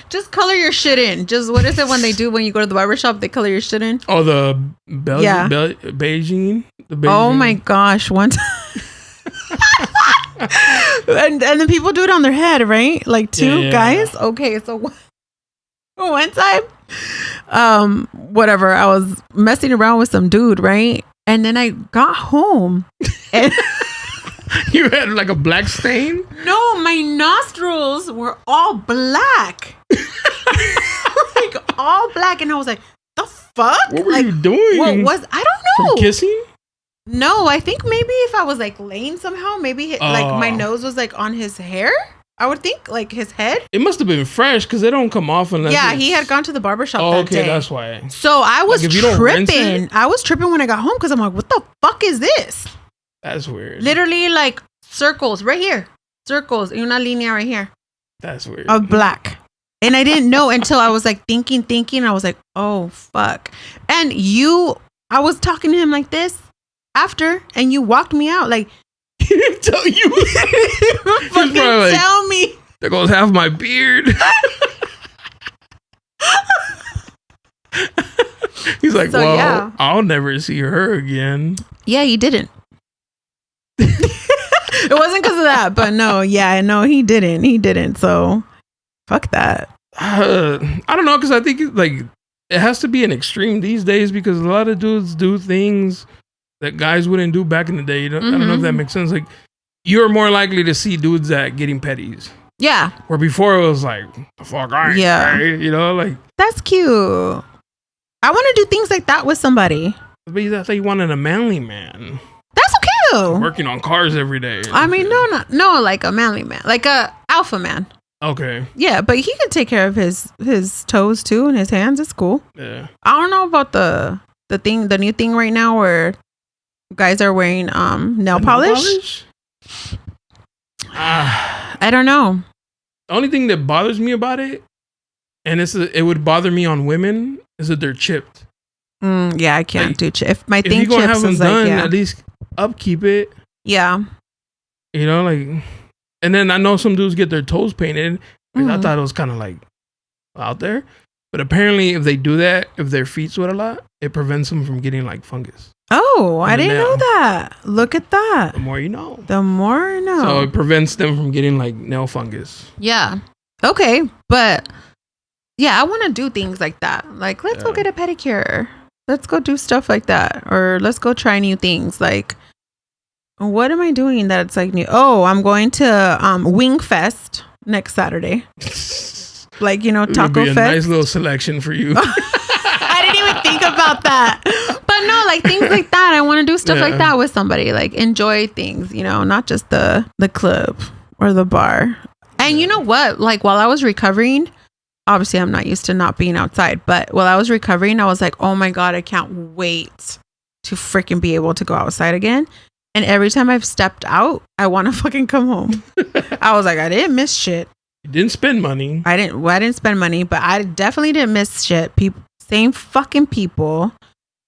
Just color your shit in. Just what is it when you go to the barbershop? They color your shit in. Oh, the Beijing. Oh my gosh! One time. and then people do it on their head, right? Like two guys. Okay, so one time, whatever. I was messing around with some dude, right? And then I got home, and you had like a black stain. No, my nostrils were all black, like all black, and I was like, "The fuck? What were you doing? What was? I don't know. From kissing? No, I think maybe if I was like laying somehow, maybe like my nose was like on his hair. I would think like his head. It must have been fresh because they don't come off unless. Yeah, he had gone to the barbershop that day. Okay, that's why. So I was tripping. I was tripping when I got home because I'm like, what the fuck is this? That's weird. Literally like circles right here. Circles. Una línea right here. That's weird. Of black. And I didn't know until I was like thinking. I was like, oh, fuck. And I was talking to him like this after, and you walked me out. Like, he didn't tell you. Fucking tell me. There goes half my beard. He's like, so, well, yeah. I'll never see her again. Yeah, he didn't. It wasn't because of that, but no, he didn't. So, fuck that. I don't know, because I think like it has to be an extreme these days because a lot of dudes do things that guys wouldn't do back in the day. I don't know if that makes sense. Like, you're more likely to see dudes that getting petties. Yeah. Where before it was like, the fuck, I ain't gay, you know, like. That's cute. I want to do things like that with somebody. But that's like you wanted a manly man. That's okay. Working on cars every day. I mean, no, like a manly man, like a alpha man. Okay. Yeah, but he can take care of his toes too and his hands. It's cool. Yeah. I don't know about the new thing right now where guys are wearing nail polish. I don't know. The only thing that bothers me about it, and it would bother me on women, is that they're chipped. Yeah, I can't like, do chip. If my thing you're gonna chips, have them done, at least upkeep it. Yeah. You know, like, and then I know some dudes get their toes painted. I thought it was kind of like out there, but apparently, if they do that, if their feet sweat a lot, it prevents them from getting like fungus. Oh, I didn't know that. Look at that. The more you know. The more I know. So it prevents them from getting like nail fungus. Yeah. Okay. But yeah, I want to do things like that. Like, let's go get a pedicure. Let's go do stuff like that. Or let's go try new things. Like, what am I doing that's like new? Oh, I'm going to Wing Fest next Saturday. Like, you know, Taco Fest. Nice little selection for you. I didn't even think about that. But no, like things like that. I want to do stuff like that with somebody. Like enjoy things, you know, not just the club or the bar. And you know what? Like while I was recovering, obviously I'm not used to not being outside. But while I was recovering, I was like, oh my God, I can't wait to freaking be able to go outside again. And every time I've stepped out, I want to fucking come home. I was like, I didn't miss shit. You didn't spend money. I didn't spend money, but I definitely didn't miss shit. Same fucking people.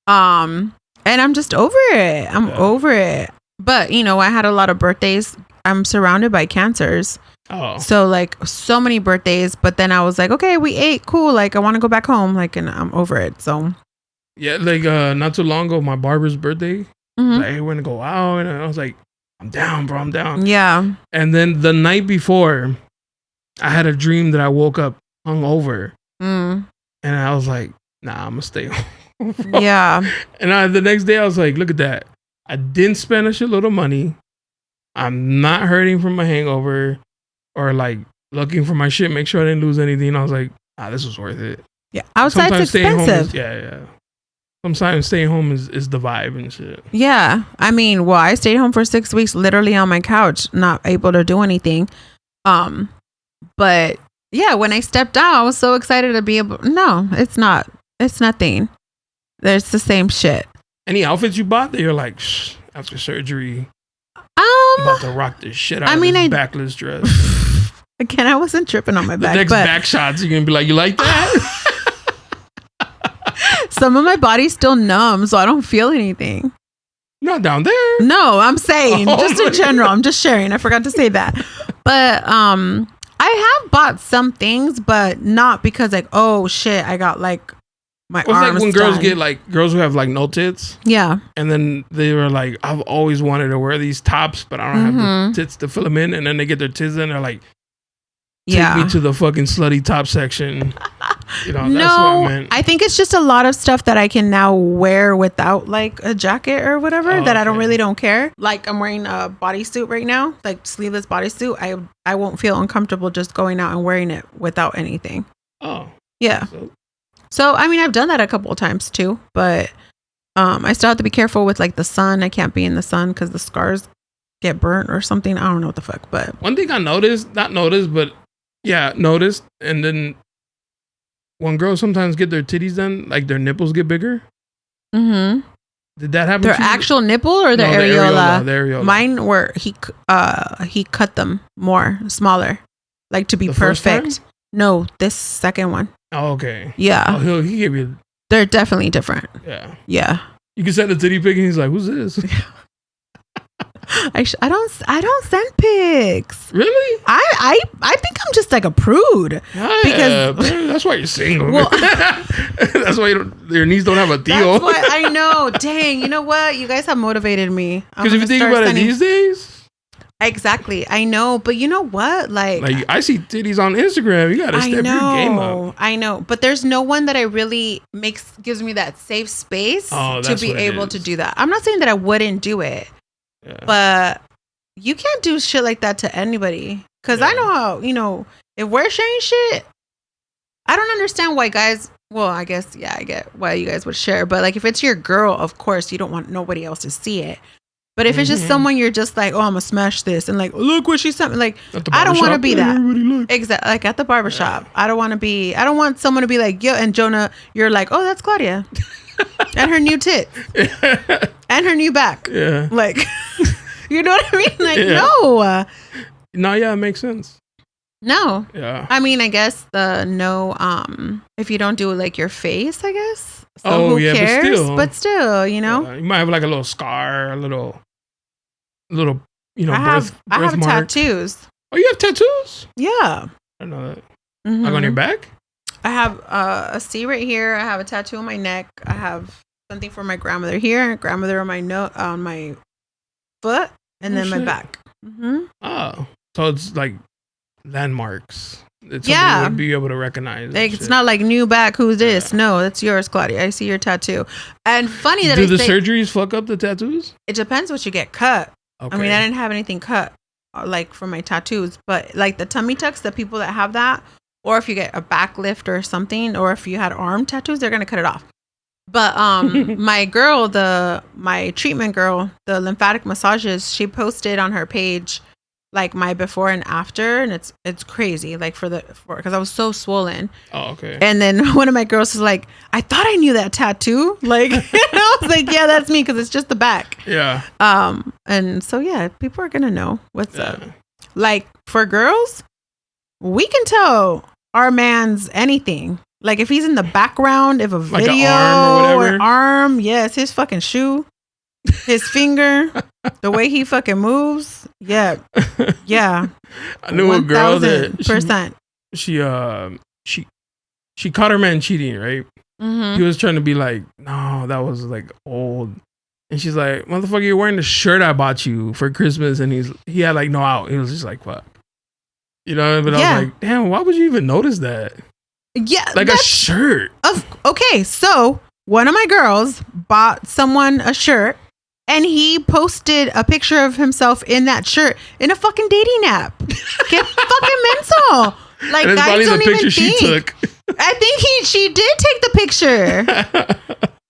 And I'm just over it. I'm over it. But, you know, I had a lot of birthdays. I'm surrounded by cancers. Oh. So like so many birthdays, but then I was like, okay, we ate, cool. Like I want to go back home, like, and I'm over it. So yeah, like not too long ago, my barber's birthday. Like, hey, we're gonna go out, and I was like, I'm down, bro, I'm down. Yeah. And then the night before, I had a dream that I woke up hungover, and I was like, nah, I'm gonna stay home. Yeah. And the next day, I was like, look at that. I didn't spend a shitload of money. I'm not hurting from my hangover. Or like looking for my shit, make sure I didn't lose anything. I was like, this was worth it. Yeah, outside's expensive. Yeah. Sometimes staying home is the vibe and shit. Yeah, I mean, well, I stayed home for 6 weeks, literally on my couch, not able to do anything. But yeah, when I stepped out, I was so excited to be able. No, it's not. It's nothing. It's the same shit. Any outfits you bought that you're like, after surgery, about to rock this shit out of this backless dress. Again, I wasn't tripping on my back. The next back shots, you're gonna be like, you like that? Some of my body's still numb, so I don't feel anything. Not down there. No, I'm saying just in general. I'm just sharing. I forgot to say that. But I have bought some things, but not because like, oh shit, I got like my arms. It's like when done. girls get like girls who have like no tits. Yeah. And then they were like, I've always wanted to wear these tops, but I don't have the tits to fill them in. And then they get their tits in, they're like, take me to the fucking slutty top section. You know, that's what I meant. I think it's just a lot of stuff that I can now wear without like a jacket or whatever that I don't care. Like I'm wearing a bodysuit right now, like sleeveless bodysuit. I won't feel uncomfortable just going out and wearing it without anything. Oh. Yeah. So I mean, I've done that a couple of times too, but I still have to be careful with like the sun. I can't be in the sun because the scars get burnt or something. I don't know what the fuck, but one thing I noticed, and then when girls sometimes get their titties done, like their nipples get bigger. Did that happen? Their actual nipple or their areola? The areola. Mine were he cut them more smaller, like to be perfect. No, this second one. Oh, okay. Yeah. Oh, he gave you. They're definitely different. Yeah. Yeah. You can send a titty pic, and he's like, "Who's this?" I don't send pics. Really? I think I'm just like a prude. Because that's why you're single. Well, that's why your knees don't have a deal. That's why I know. Dang, you know what? You guys have motivated me. Because if you think about it these days. Exactly. I know. But you know what? Like I see titties on Instagram. You got to step your game up. I know. But there's no one that I really gives me that safe space to be able to do that. I'm not saying that I wouldn't do it. Yeah. But you can't do shit like that to anybody. Because I know how, if we're sharing shit, I don't understand why guys, well, I guess, I get why you guys would share. But like if it's your girl, of course, you don't want nobody else to see it. But if it's just someone you're just like, oh, I'm gonna smash this, and like, look what she sent me. Like, I don't want to be that. Exactly. Like at the barbershop. Yeah. I don't want someone to be like, yo, and Jonah, you're like, oh, that's Claudia. And her new tits. And her new back. Yeah. Like, you know what I mean? Like, no. No, yeah, it makes sense. No. Yeah. I mean, I guess if you don't do like your face, I guess. So who cares? But still, you might have like a little scar, a little, I have tattoos. Oh, you have tattoos? Yeah. I don't know that. Like on your back? I have a C right here. I have a tattoo on my neck. I have something for my grandmother here, grandmother on my foot, and then my back. Oh, so it's like landmarks. It's something you would be able to recognize. Like, it's not like new back. Who's this? No, that's yours, Claudia. I see your tattoo. And funny that do the surgeries fuck up the tattoos? It depends what you get cut. Okay. I mean, I didn't have anything cut like for my tattoos, but like the tummy tucks, the people that have that, or if you get a back lift or something, or if you had arm tattoos, they're gonna cut it off. But my girl, my treatment girl, the lymphatic massages, she posted on her page like my before and after, and it's crazy. Like because I was so swollen. Oh, okay. And then one of my girls is like, I thought I knew that tattoo. Like, I was like, yeah, that's me, because it's just the back. Yeah. And so people are gonna know what's up. Like for girls, we can tell our man's anything. Like if he's in the background of a video like an arm or whatever. Yes, his fucking shoe. his finger, the way he fucking moves. Yeah. I knew a girl that she caught her man cheating, right? He was trying to be like, no, that was like old. And she's like, motherfucker, you're wearing the shirt I bought you for Christmas. And he had like no out. He was just like, fuck. You know, but I was like, damn, why would you even notice that? Yeah. Like a shirt. Okay, so one of my girls bought someone a shirt and he posted a picture of himself in that shirt in a fucking dating app. Get fucking mental. Like, and it's guys don't the picture even think. She took. I think she did take the picture.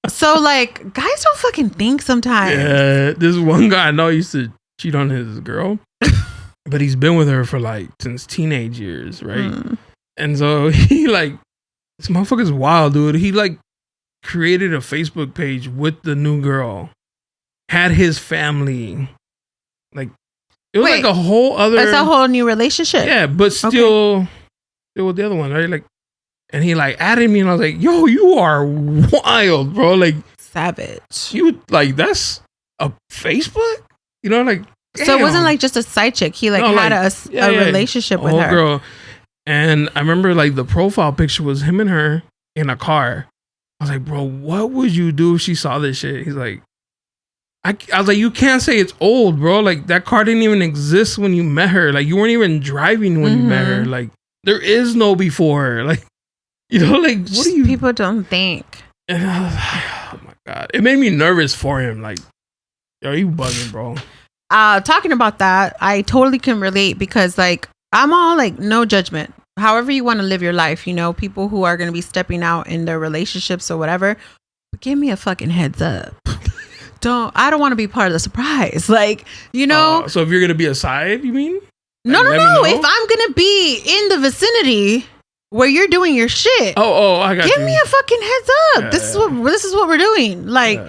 So, like, guys don't fucking think sometimes. Yeah, this one guy I know used to cheat on his girl. But he's been with her for like since teenage years, right? And so he like, this motherfucker's wild, dude. He like created a Facebook page with the new girl, had his family, like it was like a whole other. It's a whole new relationship. Yeah, but still with the other one, right? Like, and he like added me, and I was like, "Yo, you are wild, bro! Like savage. You like that's a Facebook, you know, like." Damn. So it wasn't like just a side chick. He like had a relationship with her. Girl. And I remember like the profile picture was him and her in a car. I was like, bro, what would you do if she saw this shit? He's like, I was like, you can't say it's old, bro. Like that car didn't even exist when you met her. Like you weren't even driving when you met her. Like there is no before. Like, you know, like what do you? People don't think. And I was like, oh my God. It made me nervous for him. Like, yo, you bugging, bro. Talking about that, I totally can relate because like I'm all like no judgment. However you want to live your life, you know, people who are going to be stepping out in their relationships or whatever, but give me a fucking heads up. I don't want to be part of the surprise. Like, you know. So if you're going to be a side, you mean? No. If I'm going to be in the vicinity where you're doing your shit. I got give me a fucking heads up. Yeah, this is what we're doing. Like,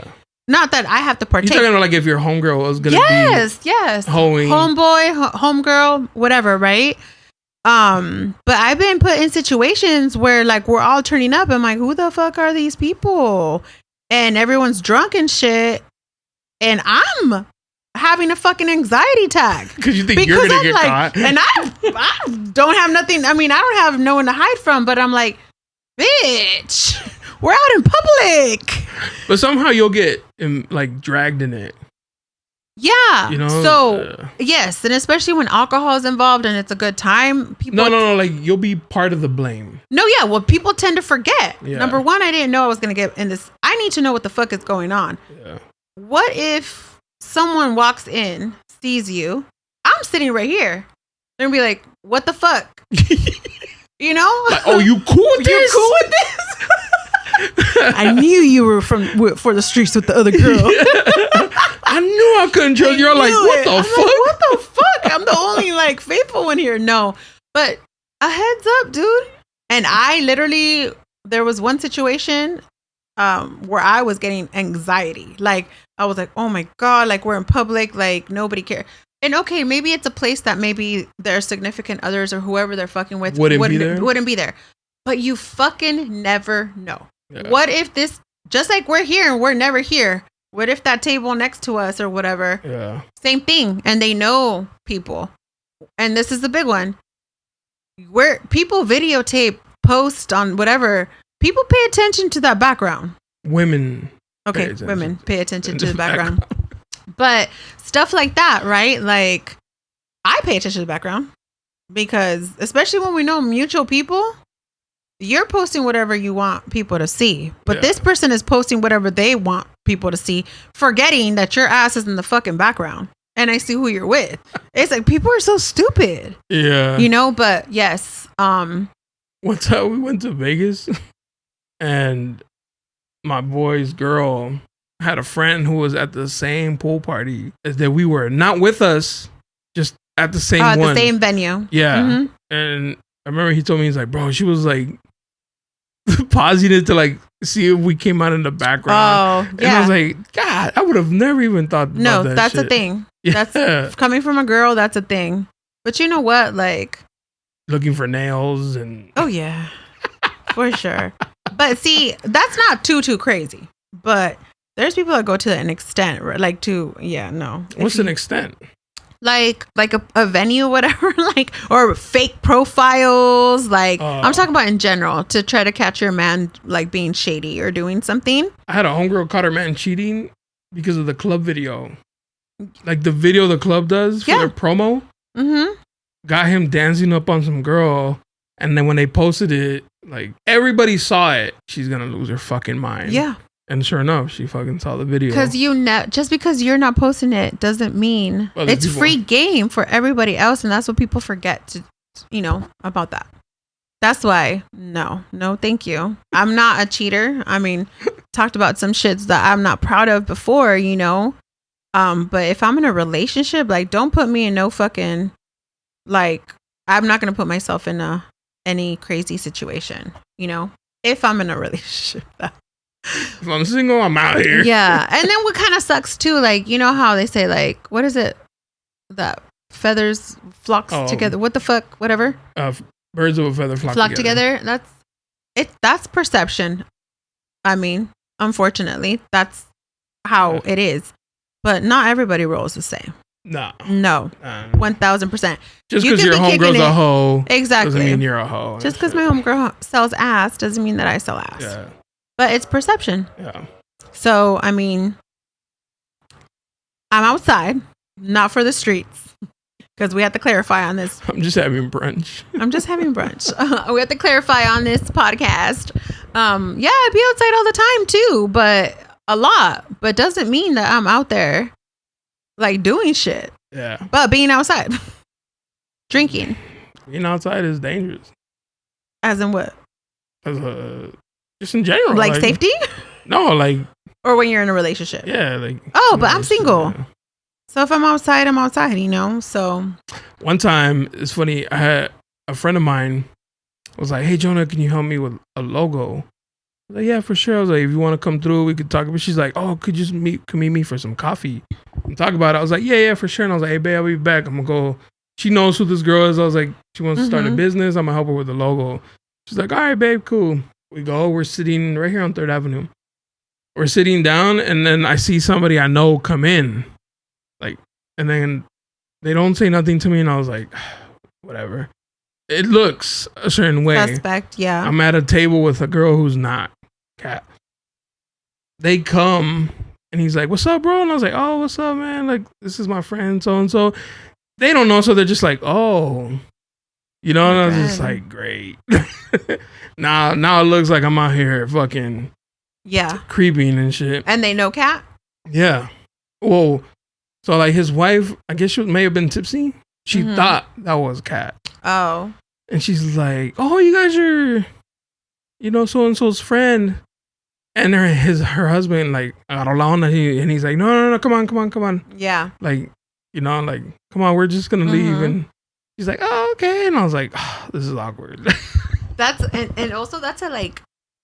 not that I have to partake. You're talking about like if your homegirl was gonna be hoeing. Homeboy, homegirl, whatever, right? But I've been put in situations where like we're all turning up. I'm like, who the fuck are these people? And everyone's drunk and shit, and I'm having a fucking anxiety attack because you think you're gonna get caught. And I don't have nothing. I mean, I don't have no one to hide from. But I'm like, bitch. We're out in public. But somehow you'll get like dragged in it. Yeah. You know? So, yes. And especially when alcohol is involved and it's a good time. People No. Like you'll be part of the blame. No, yeah. Well, people tend to forget. Yeah. Number one, I didn't know I was going to get in this. I need to know what the fuck is going on. Yeah. What if someone walks in, sees you? I'm sitting right here. They're going to be like, what the fuck? You know? Like, oh, you cool with this? You cool with this? I knew you were for the streets with the other girl. I knew I couldn't trust you. You're like, what the fuck? Like, what the fuck? I'm the only like faithful one here. No, but a heads up, dude. And I literally, there was one situation where I was getting anxiety. Like I was like, oh my God, like we're in public, like nobody cares. And okay, maybe it's a place that maybe their significant others or whoever they're fucking with wouldn't be there. But you fucking never know. Yeah. What if this, just like we're here and we're never here, what if that table next to us or whatever, same thing, and they know people. And this is the big one. Where people videotape, post on whatever, people pay attention to that background. Women. Okay, women pay attention to the background. But stuff like that, right? Like, I pay attention to the background because, especially when we know mutual people, you're posting whatever you want people to see. But this person is posting whatever they want people to see, forgetting that your ass is in the fucking background. And I see who you're with. It's like, people are so stupid. Yeah. You know, but yes. One time we went to Vegas and my boy's girl had a friend who was at the same pool party as that we were. Not with us, just at the same one. At the same venue. Yeah. Mm-hmm. And I remember he told me, he's like, bro, she was like pausing it to like see if we came out in the background. Oh, yeah. And I was like, God, I would have never even thought about that that's shit. a thing. Yeah. That's coming from a girl, that's a thing. But you know what? Like, looking for nails and oh yeah. For sure. But see, that's not too crazy. But There's people that go to an extent, like to, no. What's an extent? Like a venue, whatever, like, or fake profiles. Like, I'm talking about in general, to try to catch your man, like, being shady or doing something. I had a homegirl caught her man cheating because of the club video. Like, the video the club does for their promo. Mm-hmm. Got him dancing up on some girl. And then when they posted it, like, everybody saw it. She's going to lose her fucking mind. Yeah. And sure enough, she fucking saw the video. Because just because you're not posting it doesn't mean it's free game for everybody else. And that's what people forget to, about that. That's why, no, thank you. I'm not a cheater. I mean, talked about some shits that I'm not proud of before, But if I'm in a relationship, like, don't put me in no fucking, like, I'm not going to put myself in any crazy situation, if I'm in a relationship. If I'm single, I'm out here. Yeah. And then what kind of sucks too, like, you know how they say, like, what is it? That feathers flocks together. What the fuck? Whatever. Birds of a feather flock together. That's perception. I mean, unfortunately, that's how it is. But not everybody rolls the same. No. 1,000%. Just because your homegirl's a hoe, exactly, doesn't mean you're a hoe. Just because my homegirl sells ass doesn't mean that I sell ass. Yeah. But it's perception. Yeah. So, I mean, I'm outside, not for the streets, because we have to clarify on this. I'm just having brunch. We have to clarify on this podcast. I be outside all the time too, but a lot. But doesn't mean that I'm out there, like, doing shit. Yeah. But being outside, drinking. Being outside is dangerous. As in what? Just in general. Like safety? No, like. Or when you're in a relationship. Yeah, like. Oh, but I'm single. Yeah. So if I'm outside, I'm outside, so. One time, it's funny, I had a friend of mine was like, hey, Jonah, can you help me with a logo? I was like, yeah, for sure. I was like, if you want to come through, we could talk. But she's like, oh, could you meet me for some coffee and talk about it? I was like, yeah, for sure. And I was like, hey, babe, I'll be back. I'm going to go. She knows who this girl is. I was like, she wants to start a business. I'm going to help her with the logo. She's like, all right, babe, cool. We go, we're sitting right here on 3rd Avenue. We're sitting down, and then I see somebody I know come in. Like, and then they don't say nothing to me, and I was like, whatever. It looks a certain way. Suspect, yeah. I'm at a table with a girl who's not cat. They come, and he's like, what's up, bro? And I was like, oh, what's up, man? Like, this is my friend, so-and-so. They don't know, so they're just like, oh. And I was just like, great. Now it looks like I'm out here fucking creeping and shit. And they know cat? Yeah. Well, so like his wife, I guess she may have been tipsy. She thought that was cat. Oh. And she's like, oh, you guys are, so-and-so's friend. And her husband, like, and he's like, no, come on. Yeah. Like, like, come on, we're just going to leave. And she's like, oh, okay. And I was like, oh, this is awkward. And also that's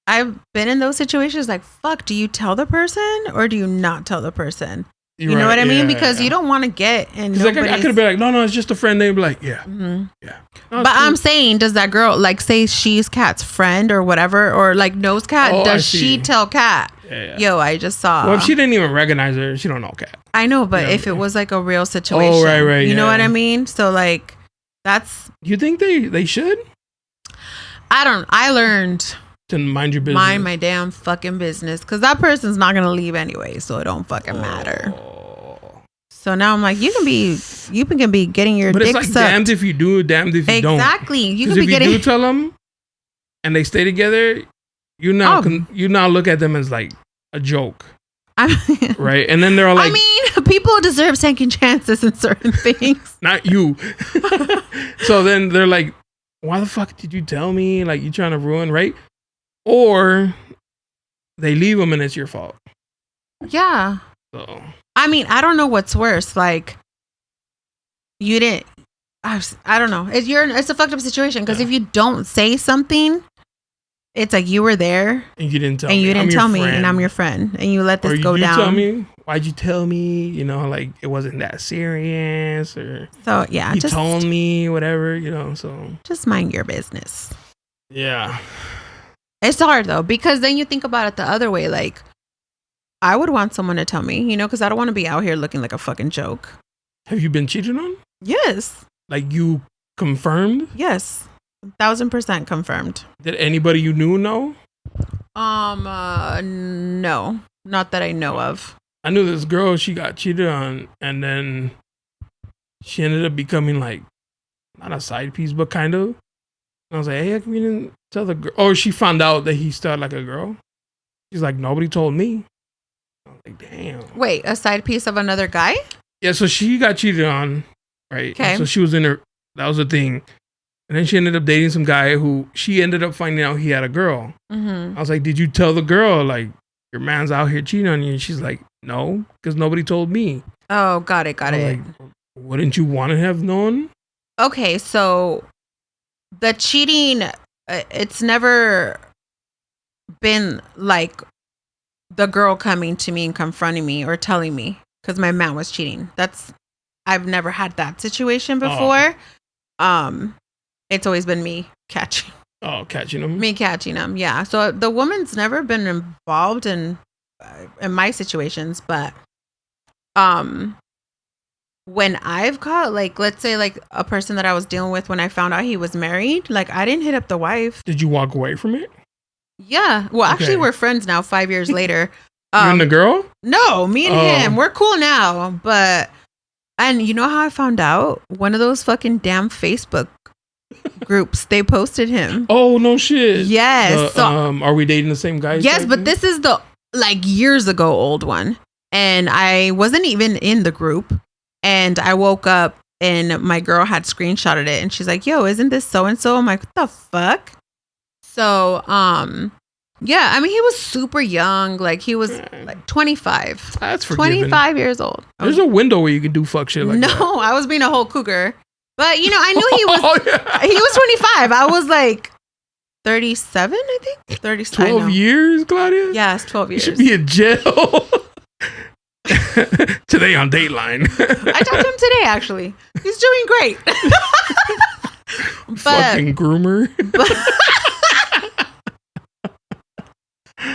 I've been in those situations, like, fuck, do you tell the person or do you not tell the person? You know what I mean? Because you don't want to get in. Like, I could have been like, no, it's just a friend. They'd be like, yeah. No, but I'm saying, does that girl, like, say she's Kat's friend or whatever, or like knows Kat? Does she tell Kat? Yeah. Yo, I just saw. Well, if she didn't even recognize her, she don't know Kat. I know, but if it was like a real situation, right. You know what I mean? So like, that's. You think they should? I learned to mind your business. Mind my damn fucking business, because that person's not gonna leave anyway, so it don't fucking matter. So now I'm like, you can be getting your dick sucked. But it's like, damned if you do, damned if you don't. Exactly. You can be getting. If you do tell them, and they stay together, you now look at them as like a joke, right? And then they're all like, I mean, people deserve second chances in certain things. Not you. So then they're like, why the fuck did you tell me? Like, you trying to ruin, right? Or they leave them and it's your fault. Yeah. So. I mean, I don't know what's worse. Like, you didn't. I don't know. It's a fucked up situation, because if you don't say something, it's like you were there and you didn't tell me, and I'm your friend, and you let this go down. Tell me? Why'd you tell me? Like, it wasn't that serious, or so yeah. You told me whatever, So just mind your business. Yeah. It's hard though, because then you think about it the other way, like. I would want someone to tell me, you know, because I don't want to be out here looking like a fucking joke. Have you been cheated on? Yes. Like you confirmed? Yes. 1,000% confirmed. Did anybody you knew know? No. Not that I know of. I knew this girl, she got cheated on, and then she ended up becoming like, not a side piece, but kind of. And I was like, hey, how come you didn't tell the girl? Or she found out that he started like a girl. She's like, nobody told me. I was like, damn. Wait, a side piece of another guy? Yeah, so she got cheated on, right? Okay. So she was in her, that was the thing. And then she ended up dating some guy who she ended up finding out he had a girl. Mm-hmm. I was like, did you tell the girl, like, your man's out here cheating on you? And she's like, no, because nobody told me. Oh, got it. Like, wouldn't you want to have known? Okay, so the cheating, it's never been like the girl coming to me and confronting me or telling me because my man was cheating. I've never had that situation before. It's always been me catching. Oh, catching him. Me catching him, yeah. So the woman's never been involved in my situations, but when I've caught, like, let's say like a person that I was dealing with when I found out he was married, like I didn't hit up the wife. Did you walk away from it? Yeah. Well, actually, we're friends now 5 years later. You and the girl? No, me and him. We're cool now. But, and you know how I found out? One of those fucking damn Facebook groups, they posted him. Oh, no shit. Yes. Are we dating the same guy? Yes, but this is the like years ago old one. And I wasn't even in the group. And I woke up and my girl had screenshotted it and she's like, yo, isn't this so-and-so? I'm like, what the fuck? So, yeah, I mean, he was super young. Like he was like 25. That's forgiving. 25 years old. There's a window where you can do fuck shit like that. No, I was being a whole cougar. But, you know, I knew he was, he was 25. I was like 37, I think. 37. 12 years, Claudia? Yes, 12 years. You should be in jail. Today on Dateline. I talked to him today, actually. He's doing great. Fucking groomer.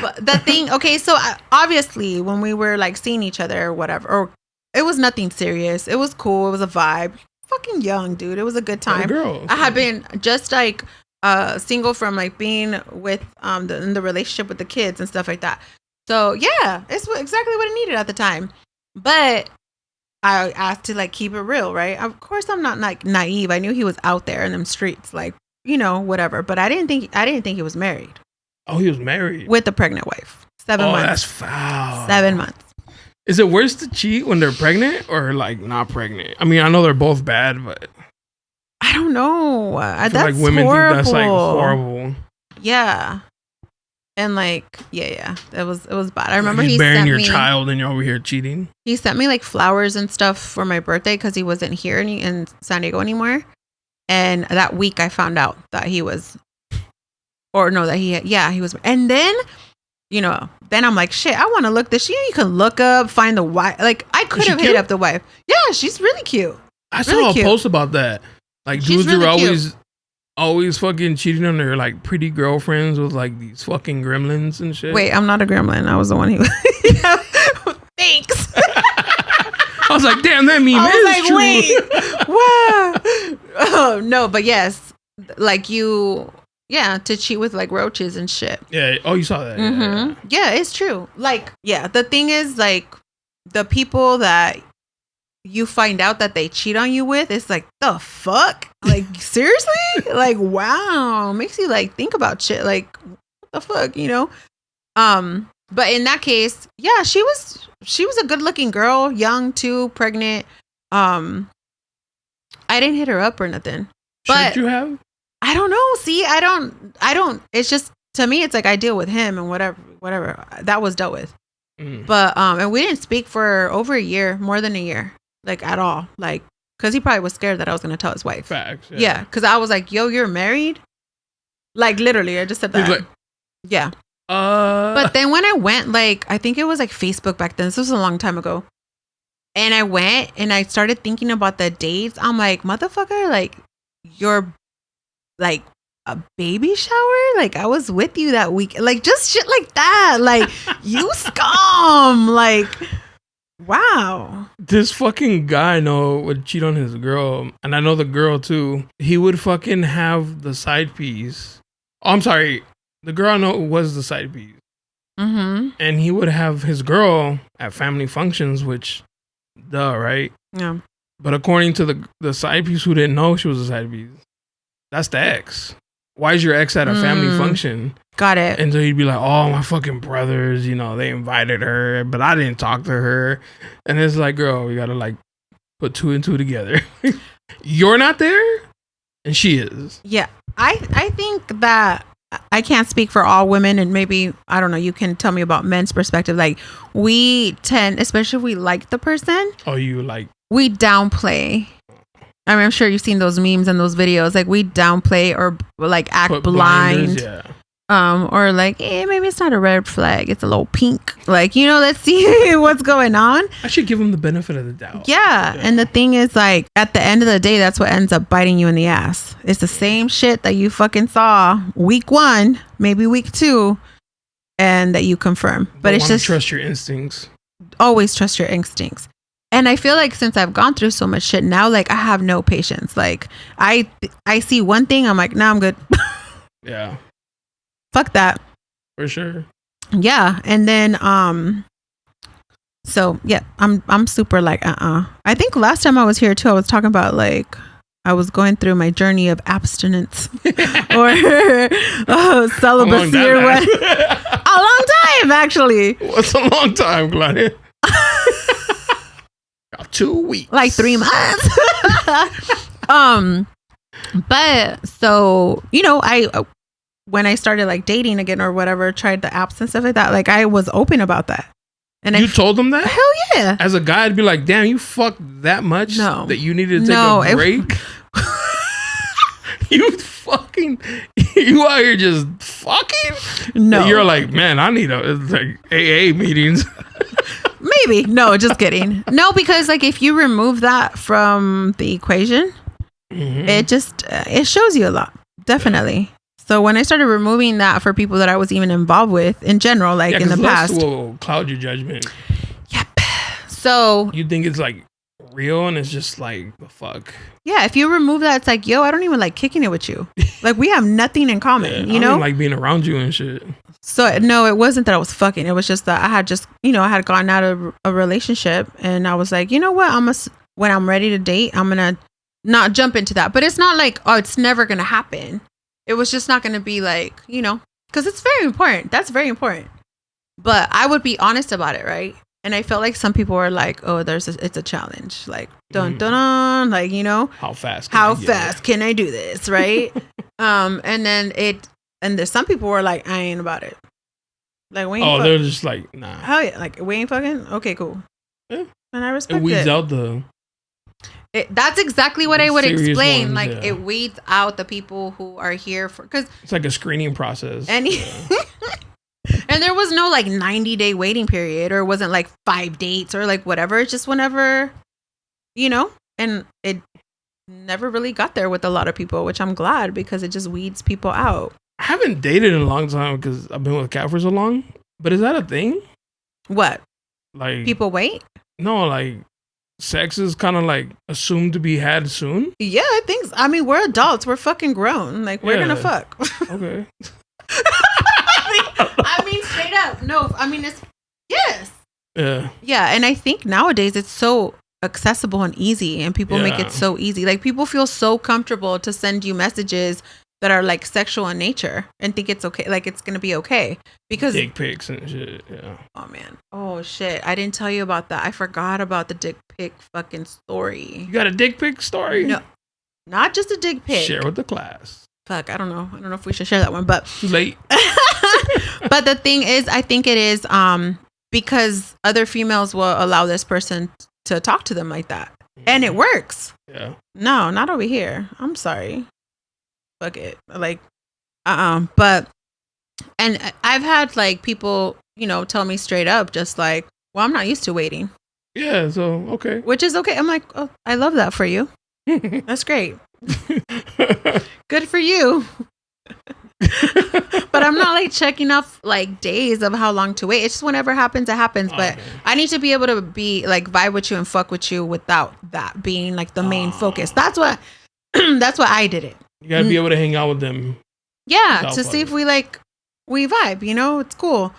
But the thing, okay, so obviously when we were like seeing each other or whatever, or it was nothing serious. It was cool. It was a vibe. Fucking young, dude. It was a good time. Girl. I had been just like single from like being with in the relationship with the kids and stuff like that. So yeah, it's exactly what I needed at the time. But I asked to like keep it real, right? Of course, I'm not like naive. I knew he was out there in them streets, like, you know, whatever. But I didn't think he was married. Oh, he was married with a pregnant wife. 7 months. Oh, that's foul. 7 months. Is it worse to cheat when they're pregnant or like not pregnant? I mean, I know they're both bad, but I don't know. That's like women horrible. think that's like horrible. Yeah. And like, yeah, it was bad. I remember he's burying your child and you're over here cheating. He sent me like flowers and stuff for my birthday because he wasn't here in San Diego anymore. And that week I found out that he was, or no, that he was. And then, you know, then I'm like, shit, I want to look this. You can look up, find the wife. Like I could have hit up the wife. Yeah, she's really cute. I saw a post about that. Like dudes really are always fucking cheating on their like pretty girlfriends with like these fucking gremlins and shit. Wait, I'm not a gremlin. I was the one who. Thanks. I was like, damn, that meme is true. Wait, wow. Oh no, but yes, like you, yeah, to cheat with like roaches and shit. Yeah. Oh, you saw that. Mm-hmm. Yeah, it's true. Like, yeah, the thing is, like, the people that you find out that they cheat on you with, it's like, the fuck? Like, seriously? Like, wow. Makes you like think about shit. Like, what the fuck, you know? But in that case, yeah, she was a good looking girl, young too, pregnant. I didn't hit her up or nothing. But should you have? I don't know. See, I don't, it's just, to me, it's like I deal with him and whatever that was dealt with. But, and we didn't speak for over a year, more than a year. Like at all, like, cause he probably was scared that I was gonna tell his wife. Facts. Yeah, cause I was like, "Yo, you're married." Like literally, I just said that. Like, yeah. But then when I went, like, I think it was like Facebook back then. This was a long time ago. And I went and I started thinking about the dates. I'm like, motherfucker, like, you're like a baby shower? Like, I was with you that week. Like, just shit like that. Like, you scum. Like, wow. This fucking guy I know would cheat on his girl. And I know the girl too. He would fucking have the side piece. Oh, I'm sorry. The girl I know was the side piece. Mm-hmm. And he would have his girl at family functions, which, duh, right? Yeah. But according to the side piece who didn't know she was a side piece, that's the ex. Why is your ex at a family function? Got it. And so he'd be like, oh, my fucking brothers, you know, they invited her, but I didn't talk to her. And it's like, girl, you gotta like put 2 and 2 together. You're not there, and she is. Yeah. I think that I can't speak for all women, and maybe, I don't know, you can tell me about men's perspective. Like, we tend, especially if we like the person. Oh, you like. We downplay. I mean, I'm sure you've seen those memes and those videos. Like, we downplay or like act blind. Yeah. Or like, maybe it's not a red flag. It's a little pink. Like, you know, let's see what's going on. I should give him the benefit of the doubt. Yeah. And the thing is, like, at the end of the day, that's what ends up biting you in the ass. It's the same shit that you fucking saw week 1, maybe week 2, and that you confirm. But it's just trust your instincts. Always trust your instincts. And I feel like since I've gone through so much shit now, like, I have no patience. Like, I see one thing, I'm like, nah, I'm good. Yeah. Fuck that. For sure. Yeah. And then so yeah, I'm super like I think last time I was here too, I was talking about like I was going through my journey of abstinence or celibacy or what. A long time, actually. What's a long time, Claudia? 2 weeks. Like 3 months. But so, you know, when I started like dating again or whatever, tried the apps and stuff like that, like I was open about that. And you told them that? Hell yeah. As a guy, I'd be like, damn, you fucked that much that you needed to take a break? You out here just fucking? No. You're like, man, I need like AA meetings. Maybe. No, just kidding. No, because like if you remove that from the equation, it just, it shows you a lot. Definitely. So when I started removing that for people that I was even involved with in general, like in the past, will cloud your judgment. Yep. So you think it's like real, and it's just like the fuck. Yeah, if you remove that, it's like, yo, I don't even like kicking it with you. Like we have nothing in common. You know, I don't like being around you and shit. So no, it wasn't that I was fucking. It was just that I had just, you know, I had gotten out of a relationship, and I was like, you know what, when I'm ready to date, I'm gonna not jump into that. But it's not like, oh, it's never gonna happen. It was just not going to be like, you know, because it's very important. That's very important. But I would be honest about it, right? And I felt like some people were like, oh, it's a challenge. Like, dun, dun, dun. Like, you know. How fast can I do this, right? And then there's some people were like, I ain't about it. Like, we ain't they're just like, nah. Hell yeah. Like, we ain't fucking? Okay, cool. Yeah. And I respect it. It weeds out the... that's exactly what I would explain. Ones, like it weeds out the people who are here for, because it's like a screening process. And and there was no like 90-day waiting period, or it wasn't like 5 dates or like whatever. It's just whenever, you know. And it never really got there with a lot of people, which I'm glad, because it just weeds people out. I haven't dated in a long time because I've been with Kat for so long. But is that a thing? What? Like people wait? No, like. Sex is kind of like assumed to be had soon. Yeah, I think. I mean, we're adults. We're fucking grown. Like we're gonna fuck. Okay. I mean, straight up. No, I mean it's yes. Yeah. Yeah, and I think nowadays it's so accessible and easy, and people make it so easy. Like people feel so comfortable to send you messages that are like sexual in nature and think it's okay, like it's gonna be okay, because dick pics and shit. Yeah. Oh man. Oh shit. I didn't tell you about that. I forgot about the dick pic fucking story. You got a dick pic story? No, not just a dick pic. Share with the class. Fuck, I don't know if we should share that one, but too late. But the thing is, I think it is because other females will allow this person to talk to them like that, and it works. Yeah. No, not over here. I'm sorry. Fuck it. Like, but, and I've had like people, you know, tell me straight up, just like, well, I'm not used to waiting. Yeah. So, okay. Which is okay. I'm like, oh, I love that for you. That's great. Good for you. But I'm not like checking off like days of how long to wait. It's just whenever it happens, it happens. But I need to be able to be like vibe with you and fuck with you without that being like the main focus. That's what I did it. You gotta be able to hang out with them. Yeah, to see if we vibe, you know, it's cool.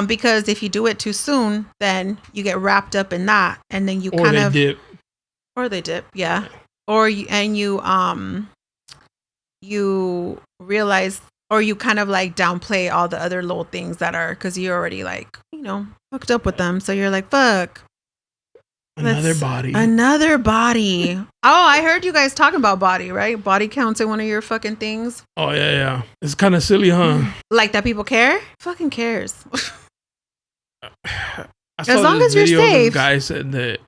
Because if you do it too soon, then you get wrapped up in that, and then you dip. Or they dip, yeah. Or you realize, or you kind of like downplay all the other little things that are, because you already like, you know, hooked up with them, so you're like, fuck. Another body. Oh, I heard you guys talking about body, right? Body counts in one of your fucking things. Oh, yeah. It's kind of silly, huh? Like that people care? Fucking cares. As long as you're safe. Guy said that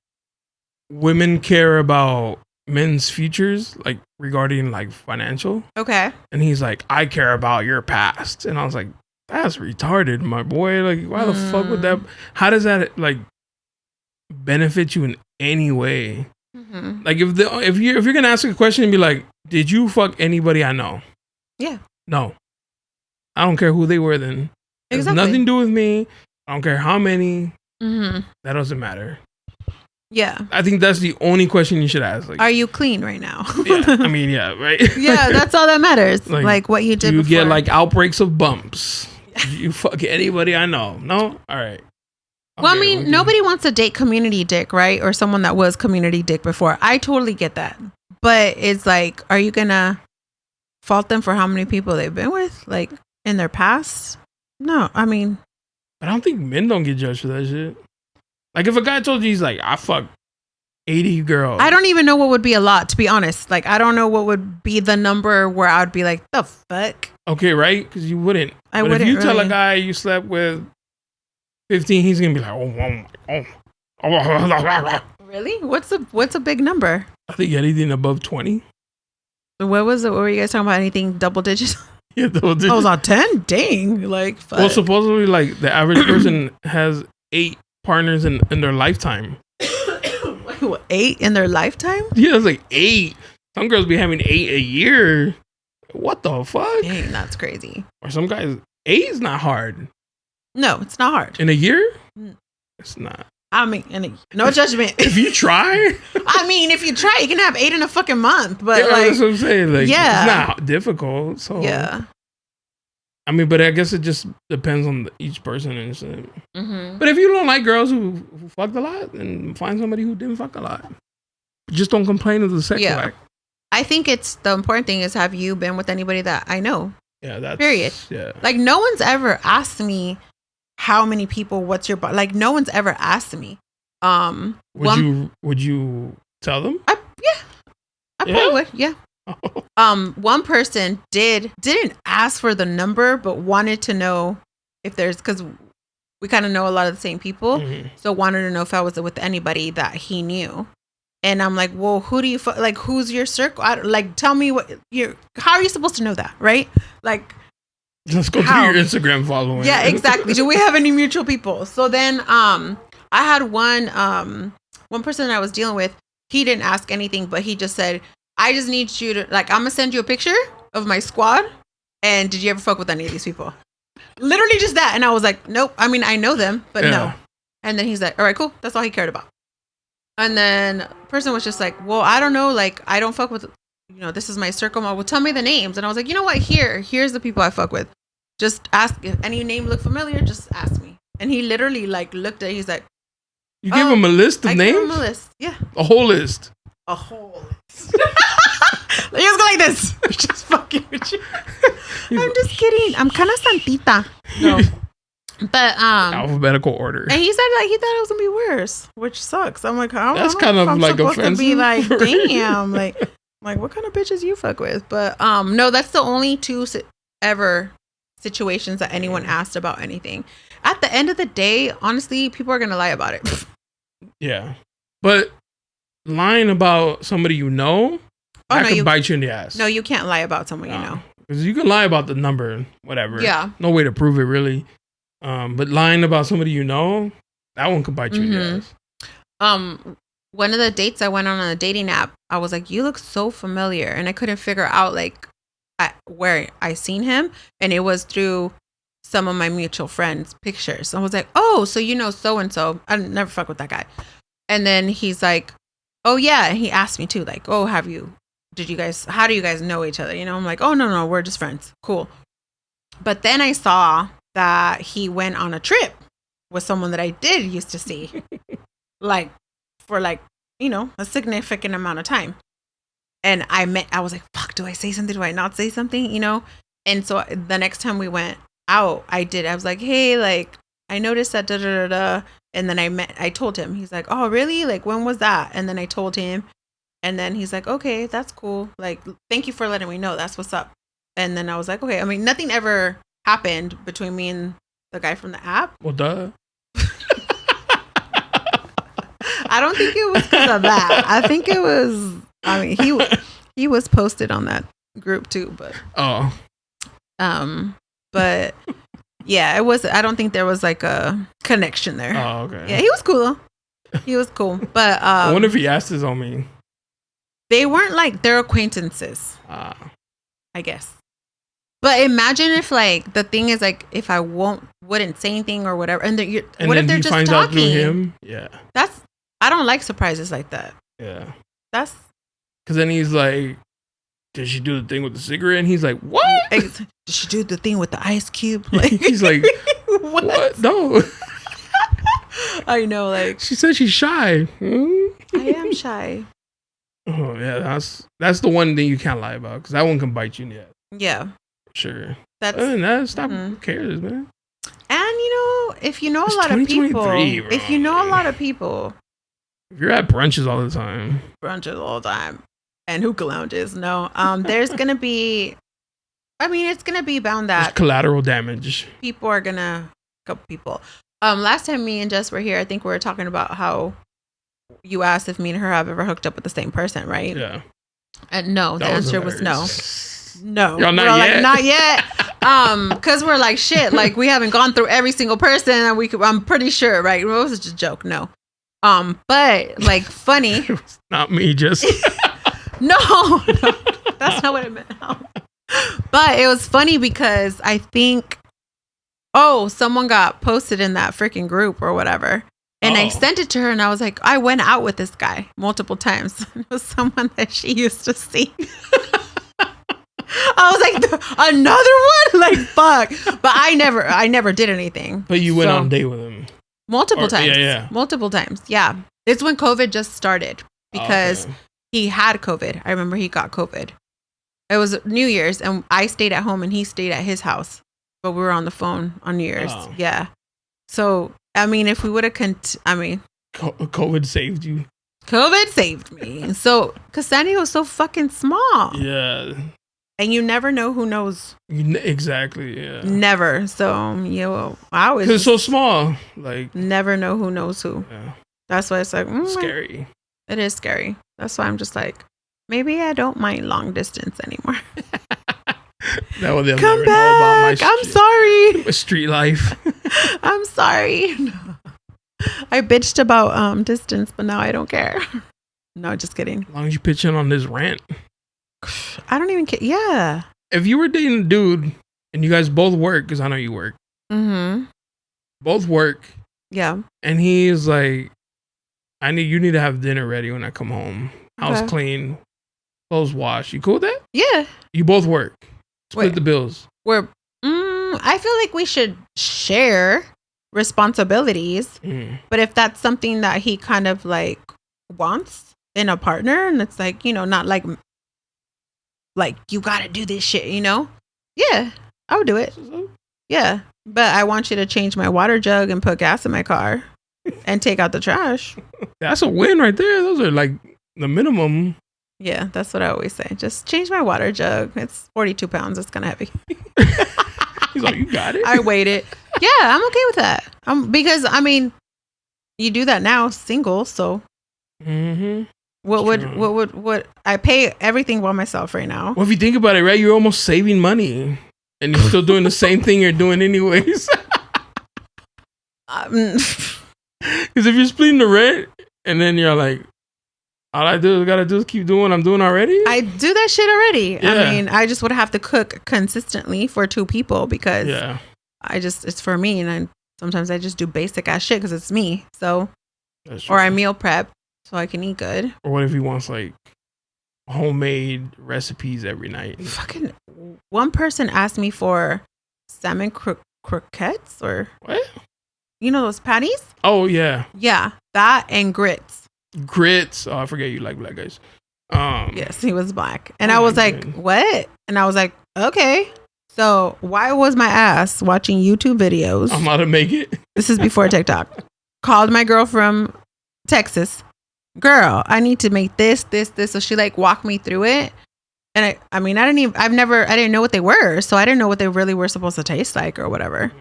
women care about men's futures, like regarding like financial. Okay. And he's like, I care about your past. And I was like, that's retarded, my boy. Like, why the fuck would that? How does that like benefit you in any way? Mm-hmm. Like if you're gonna ask a question and be like, did you fuck anybody I know? Yeah. No. I don't care who they were then. It has nothing to do with me. I don't care how many. Mm-hmm. That doesn't matter. Yeah. I think that's the only question you should ask. Like, are you clean right now? Yeah. I mean, yeah, right? Yeah, that's all that matters. Like what you did before. You get like outbreaks of bumps. You fuck anybody I know. No? All right. Well, I mean, nobody wants to date community dick, right? Or someone that was community dick before. I totally get that. But it's like, are you going to fault them for how many people they've been with? Like, in their past? No, I mean. I don't think men don't get judged for that shit. Like, if a guy told you he's like, I fucked 80 girls. I don't even know what would be a lot, to be honest. Like, I don't know what would be the number where I would be like, the fuck? Okay, right? Because you wouldn't. If you tell a guy you slept with 15, he's gonna be like, oh. Really? What's a big number? I think anything above 20. What was it? What were you guys talking about? Anything double digits? Yeah, double digits. I was on 10. Dang, like. Fuck. Well, supposedly, like the average person has 8 partners in their lifetime. Wait, what, 8 in their lifetime? Yeah, it's like 8. Some girls be having 8 a year. What the fuck? Dang, that's crazy. Or some guys, 8 is not hard. No, it's not hard. In a year? It's not. I mean, no judgment. If you try? I mean, if you try, you can have 8 in a fucking month. But yeah, that's what I'm saying. Like, yeah. It's not difficult. So yeah. I mean, but I guess it just depends on each person and shit. Mm-hmm. But if you don't like girls who fucked a lot, then find somebody who didn't fuck a lot. Just don't complain of the sex life. I think it's the important thing is, have you been with anybody that I know? Yeah, that's period. Yeah. Like, no one's ever asked me how many people, what's your like, no one's ever asked me. Would you tell them? I probably would. Yeah. One person didn't ask for the number, but wanted to know if there's, because we kind of know a lot of the same people, so wanted to know if I was with anybody that he knew. And I'm like, well, who do you like? Who's your circle? Like, tell me how are you supposed to know that, right? Like, let's go through your Instagram following. Yeah, exactly. Do we have any mutual people? So then, I had one person that I was dealing with. He didn't ask anything, but he just said, I just need you to, like, I'm gonna send you a picture of my squad. And did you ever fuck with any of these people? Literally just that. And I was like, nope. I mean, I know them, but no. And then he's like, all right, cool. That's all he cared about. And then the person was just like, well, I don't know. Like, I don't fuck with, this is my circle. Well, tell me the names. And I was like, you know what? Here's the people I fuck with. Just ask if any name look familiar. Just ask me. And he literally like looked at it. He's like, you gave him a list of names? I gave him a list. Yeah. A whole list. A whole list. Let's go like this. Just fucking with you. I'm just kidding. I'm kind of santita. No. But alphabetical order. And he said like he thought it was gonna be worse, which sucks. I'm like, that's kind of like offensive. To be like, damn, like what kind of bitches you fuck with? But no, that's the only 2 ever situations that anyone asked about anything. At the end of the day, honestly, people are gonna lie about it. Yeah, but lying about somebody you know, could bite you in the ass. No, you can't lie about someone you know. Because you can lie about the number, whatever. Yeah, no way to prove it really. But lying about somebody you know, that one could bite you in the ass. One of the dates I went on a dating app, I was like, you look so familiar. And I couldn't figure out like where I seen him, and it was through some of my mutual friends' pictures. I was like, oh, so you know so and so. I never fuck with that guy. And then he's like, oh yeah. And he asked me too, like, oh, how do you guys know each other? You know, I'm like, oh no, we're just friends. Cool. But then I saw that he went on a trip with someone that I did used to see, like for like, you know, a significant amount of time. And I was like, fuck, do I say something? Do I not say something? You know? And so the next time we went out, I was like, hey, like, I noticed that da da da da. And then I told him. He's like, oh, really? Like, when was that? And then I told him. And then he's like, okay, that's cool. Like, thank you for letting me know. That's what's up. And then I was like, okay. I mean, nothing ever happened between me and the guy from the app. Well, duh. I don't think it was because of that. I think it was, I mean, he was posted on that group too, but. Oh. But yeah, it was, I don't think there was like a connection there. Oh, okay. Yeah, he was cool though. He was cool. But I wonder if he asked his on me. They weren't like, they're acquaintances. I guess. But imagine if like the thing is like if I wouldn't say anything or whatever, and what if they're just finds talking? Out through him? Yeah. I don't like surprises like that. Yeah. That's because then he's like, did she do the thing with the cigarette? And he's like, what? Did she do the thing with the ice cube? Like, he's like, what? No. I know, like she said she's shy. I am shy. Oh yeah, that's the one thing you can't lie about because that one can bite you in the ass. Yeah. Sure. That's stop. Who cares, man? And you know, if you know a lot of people, bro, if you know a lot of people, if you're at brunches all the time, and hookah lounges, no, there's gonna be, I mean, it's gonna be bound that there's collateral damage. People are gonna last time me and Jess were here, I think we were talking about how you asked if me and her have ever hooked up with the same person, right? Yeah. And no, the answer was no. No, y'all not yet. Like, not yet. Because we're like shit. Like we haven't gone through every single person, and I'm pretty sure, right? It was just a joke. No, but like funny. It was not me, just no, that's not what I meant. No. But it was funny because I think, someone got posted in that freaking group or whatever. And I sent it to her and I was like, I went out with this guy multiple times. It was someone that she used to see. I was like, another one? Like, fuck. But I never did anything. But you went on a date with him? Multiple times. Yeah. Multiple times. Yeah. It's when COVID just started because he had COVID. I remember he got COVID. It was New Year's and I stayed at home and he stayed at his house. But we were on the phone on New Year's. Oh. Yeah. So, I mean, if we would have COVID saved you. COVID saved me. So, because San Diego's so fucking small. Yeah. And you never know who knows. Exactly, yeah. Never. So, I always... Because it's so small. Like... Never know who knows who. Yeah. That's why it's like... scary. It is scary. That's why I'm just like, maybe I don't mind long distance anymore. No, they'll come never back. Know about I'm sorry. My street life. I'm sorry. I bitched about distance, but now I don't care. No, just kidding. As long as you pitch in on this rant. I don't even care. Yeah. If you were dating a dude and you guys both work, because I know you work. Mm-hmm. Both work. Yeah. And he's like, you need to have dinner ready when I come home. House clean. Clothes washed. You cool with that? Yeah. You both work. Split the bills. I feel like we should share responsibilities. But if that's something that he kind of like wants in a partner, and it's like, not like you gotta do this shit, yeah, I would do it. Yeah, but I want you to change my water jug and put gas in my car and take out the trash. That's a win right there. Those are like the minimum. Yeah, that's what I always say. Just change my water jug. It's 42 pounds. It's kind of heavy. He's like, you got it. I weighed it. Yeah, I'm okay with that. Because I mean, you do that now, single. So, what I pay everything by myself right now. Well, if you think about it, right, you're almost saving money, and you're still doing the same thing you're doing anyways. Because if you're splitting the rent, and then you're like, All I gotta do is keep doing what I'm doing already. I do that shit already. Yeah. I mean, I just would have to cook consistently for 2 people because it's for me, and sometimes I just do basic ass shit because it's me. So, or I meal prep so I can eat good. Or what if he wants like homemade recipes every night? Fucking one person asked me for salmon croquettes or what? You know those patties? Oh yeah. Yeah, that and grits. Grits. Oh, I forget you like black guys. Yes, he was black, and I was like, "What?" And I was like, "Okay." So why was my ass watching YouTube videos? I'm about to make it. This is before TikTok. Called my girl from Texas. Girl, I need to make this. So she like walked me through it. And I mean, I didn't know what they were. So I didn't know what they really were supposed to taste like or whatever.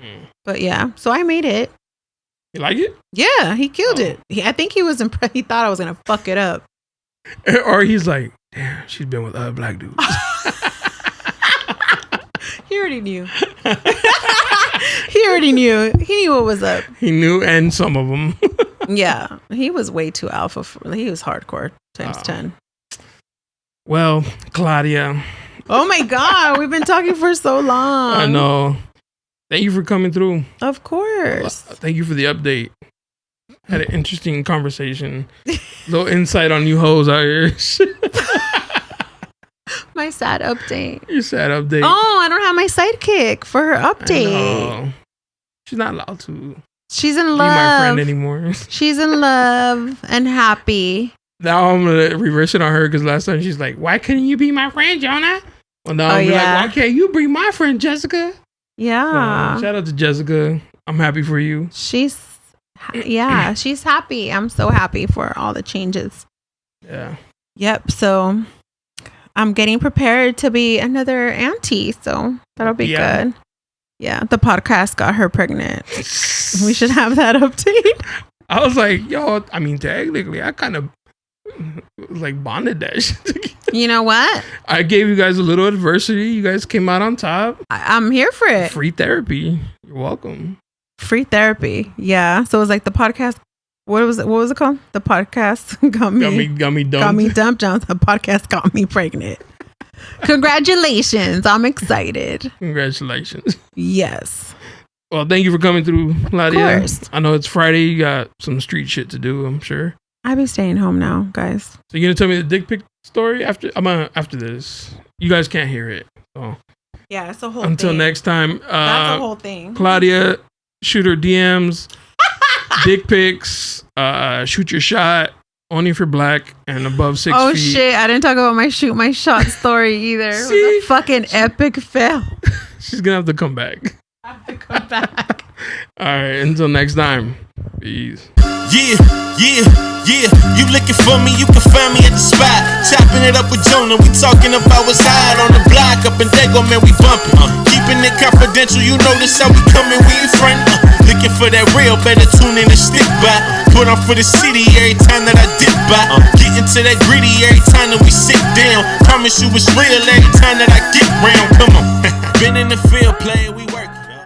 But yeah, so I made it. You like it? Yeah, he killed it. I think he was impressed. He thought I was going to fuck it up. Or he's like, damn, she's been with other black dudes. He already knew. He already knew. He knew what was up. He knew, and some of them. Yeah, he was way too alpha. He was hardcore times 10. Well, Claudia. Oh my God, we've been talking for so long. I know. Thank you for coming through. Of course. Thank you for the update. Had an interesting conversation. Little insight on you hoes out here. My sad update. Your sad update. Oh, I don't have my sidekick for her update. She's not allowed to. She's in love. Be my friend anymore. She's in love and happy. Now I'm going to reverse it on her because last time she's like, why couldn't you be my friend, Jonah? Well, now I'm like, why can't you be my friend, Jessica? Yeah. So, shout out to Jessica. I'm happy for you. She's happy. I'm so happy for all the changes. Yeah. Yep. So I'm getting prepared to be another auntie. So that'll be good. Yeah. The podcast got her pregnant. We should have that update. I was like, yo, I mean, technically, I kind of like bonded that shit. You know what? I gave you guys a little adversity. You guys came out on top. I'm here for it. Free therapy. You're welcome. Free therapy. Yeah. So it was like the podcast. What was it called? The podcast got me dumped. Got me dumped. The podcast got me pregnant. Congratulations. I'm excited. Congratulations. Yes. Well, thank you for coming through, Claudia. Of course. I know it's Friday. You got some street shit to do, I'm sure. I'll be staying home now, guys. So you're going to tell me the dick pic story after this? You guys can't hear it. So yeah, it's a whole until thing. Next time. That's a whole thing. Claudia, shoot her DMs, dick pics, shoot your shot. Only for black and above 6 feet. Oh shit, I didn't talk about my shoot my shot story either. It was a fucking epic fail. She's going to have to come back. I have to come back. All right, until next time. Peace. Yeah. You looking for me, you can find me at the spot. Chopping it up with Jonah, we talking about what's hot on the block. Up in Dago, man, we bumping. Keeping it confidential, you notice how we coming, we in front. Looking for that real, better tune in and stick by. Put on for the city every time that I dip by. Getting to that gritty every time that we sit down. Promise you it's real every time that I get round. Come on. Been in the field playing, we